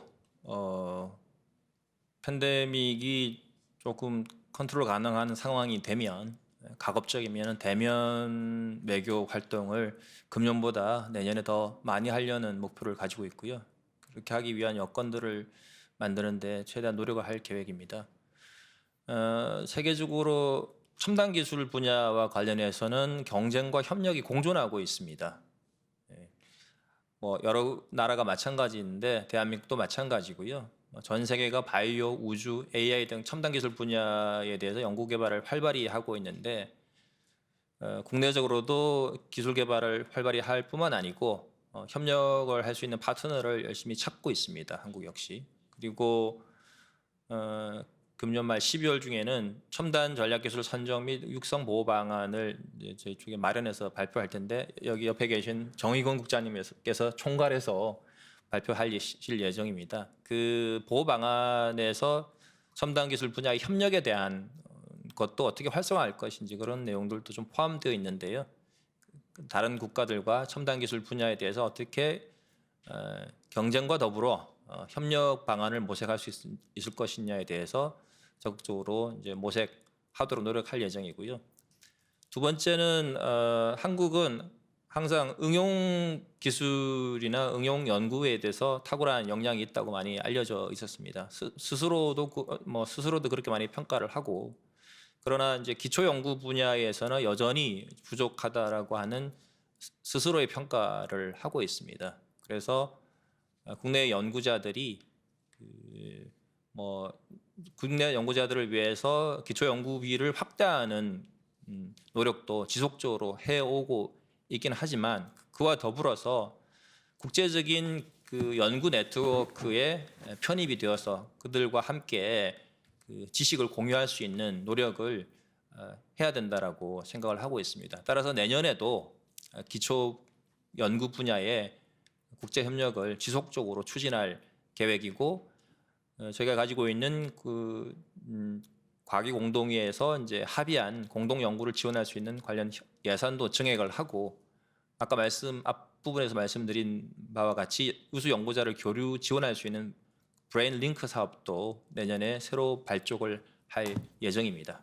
팬데믹이 조금 컨트롤 가능한 상황이 되면 가급적이면 대면 외교 활동을 금년보다 내년에 더 많이 하려는 목표를 가지고 있고요. 그렇게 하기 위한 여건들을 만드는데 최대한 노력을 할 계획입니다. 세계적으로 첨단 기술 분야와 관련해서는 경쟁과 협력이 공존하고 있습니다. 뭐 여러 나라가 마찬가지인데 대한민국도 마찬가지고요. 전 세계가 바이오, 우주, AI 등 첨단 기술 분야에 대해서 연구 개발을 활발히 하고 있는데 국내적으로도 기술 개발을 활발히 할 뿐만 아니고 협력을 할 수 있는 파트너를 열심히 찾고 있습니다. 한국 역시. 그리고 금년 말 12월 중에는 첨단 전략기술 선정 및 육성 보호 방안을 이제 저희 쪽에 마련해서 발표할 텐데 여기 옆에 계신 정의건 국장님께서 총괄해서 발표하실 예정입니다. 그 보호 방안에서 첨단 기술 분야의 협력에 대한 것도 어떻게 활성화할 것인지 그런 내용들도 좀 포함되어 있는데요. 다른 국가들과 첨단 기술 분야에 대해서 어떻게 경쟁과 더불어 협력 방안을 모색할 수 있을 것이냐에 대해서 적극적으로 이제 모색하도록 노력할 예정이고요. 두 번째는 한국은 항상 응용 기술이나 응용 연구에 대해서 탁월한 역량이 있다고 많이 알려져 있었습니다. 스스로도 그렇게 많이 평가를 하고 그러나 이제 기초 연구 분야에서는 여전히 부족하다라고 하는 스스로의 평가를 하고 있습니다. 그래서 국내 연구자들이 국내 연구자들을 위해서 기초 연구비를 확대하는 노력도 지속적으로 해오고 있긴 하지만 그와 더불어서 국제적인 그 연구 네트워크에 편입이 되어서 그들과 함께 그 지식을 공유할 수 있는 노력을 해야 된다라고 생각을 하고 있습니다. 따라서 내년에도 기초 연구 분야의 국제 협력을 지속적으로 추진할 계획이고 저희가 가지고 있는 그 과기 공동회에서 이제 합의한 공동 연구를 지원할 수 있는 관련 예산도 증액을 하고 아까 앞부분에서 말씀드린 바와 같이 우수 연구자를 교류 지원할 수 있는 브레인 링크 사업도 내년에 새로 발족을 할 예정입니다.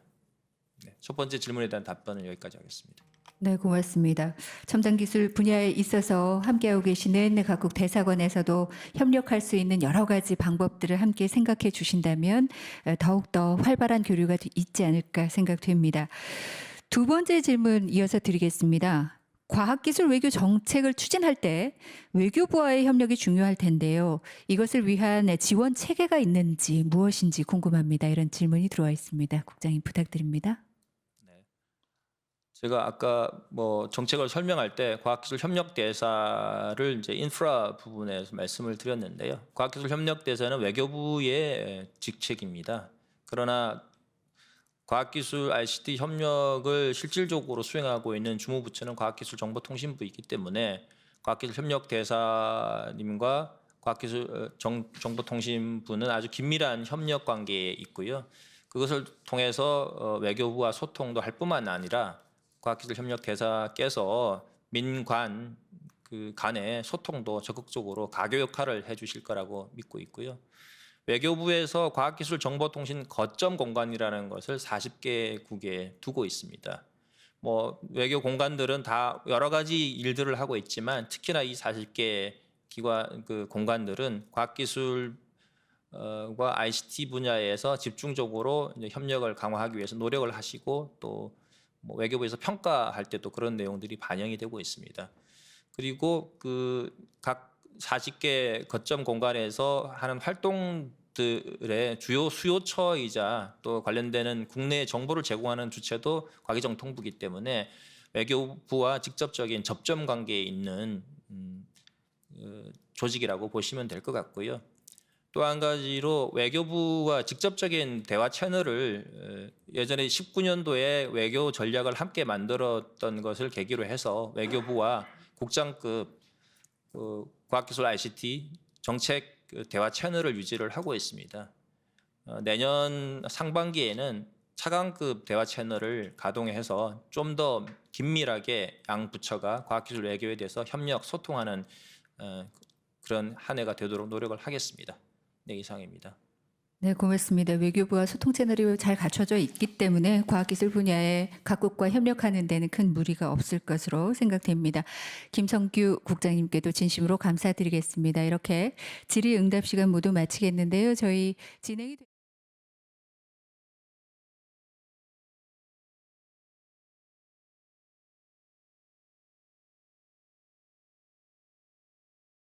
네, 첫 번째 질문에 대한 답변은 여기까지 하겠습니다. 네, 고맙습니다. 첨단 기술 분야에 있어서 함께하고 계시는 각국 대사관에서도 협력할 수 있는 여러 가지 방법들을 함께 생각해 주신다면 더욱더 활발한 교류가 있지 않을까 생각됩니다. 두 번째 질문 이어서 드리겠습니다. 과학기술 외교 정책을 추진할 때 외교부와의 협력이 중요할 텐데요. 이것을 위한 지원 체계가 있는지 무엇인지 궁금합니다. 이런 질문이 들어와 있습니다. 국장님 부탁드립니다. 제가 아까 정책을 설명할 때 과학기술 협력 대사를 이제 인프라 부분에서 말씀을 드렸는데요. 과학기술 협력 대사는 외교부의 직책입니다. 그러나 과학기술 ICT 협력을 실질적으로 수행하고 있는 주무부처는 과학기술정보통신부이기 때문에 과학기술 협력 대사님과 과학기술 정보통신부는 아주 긴밀한 협력 관계에 있고요. 그것을 통해서 외교부와 소통도 할 뿐만 아니라 과학기술 협력 대사께서 민관 간의 소통도 적극적으로 가교 역할을 해주실 거라고 믿고 있고요. 외교부에서 과학기술 정보통신 거점 공간이라는 것을 40개국에 두고 있습니다. 외교 공간들은 다 여러 가지 일들을 하고 있지만 특히나 이 40개 기관 공간들은 과학기술과 ICT 분야에서 집중적으로 이제 협력을 강화하기 위해서 노력을 하시고 또 외교부에서 평가할 때도 그런 내용들이 반영이 되고 있습니다. 그리고 각 40개 거점 공간에서 하는 활동들의 주요 수요처이자 또 관련되는 국내 정보를 제공하는 주체도 과기정통부이기 때문에 외교부와 직접적인 접점 관계에 있는 조직이라고 보시면 될 것 같고요. 또 한 가지로 외교부와 직접적인 대화 채널을 예전에 19년도에 외교 전략을 함께 만들었던 것을 계기로 해서 외교부와 국장급 과학기술 ICT 정책 대화 채널을 유지를 하고 있습니다. 내년 상반기에는 차관급 대화 채널을 가동해서 좀 더 긴밀하게 양 부처가 과학기술 외교에 대해서 협력 소통하는 그런 한 해가 되도록 노력을 하겠습니다. 네, 이상입니다. 네, 고맙습니다. 외교부와 소통 채널이 잘 갖춰져 있기 때문에 과학기술 분야에 각국과 협력하는 데는 큰 무리가 없을 것으로 생각됩니다. 김성규 국장님께도 진심으로 감사드리겠습니다. 이렇게 질의응답 시간 모두 마치겠는데요. 저희 진행이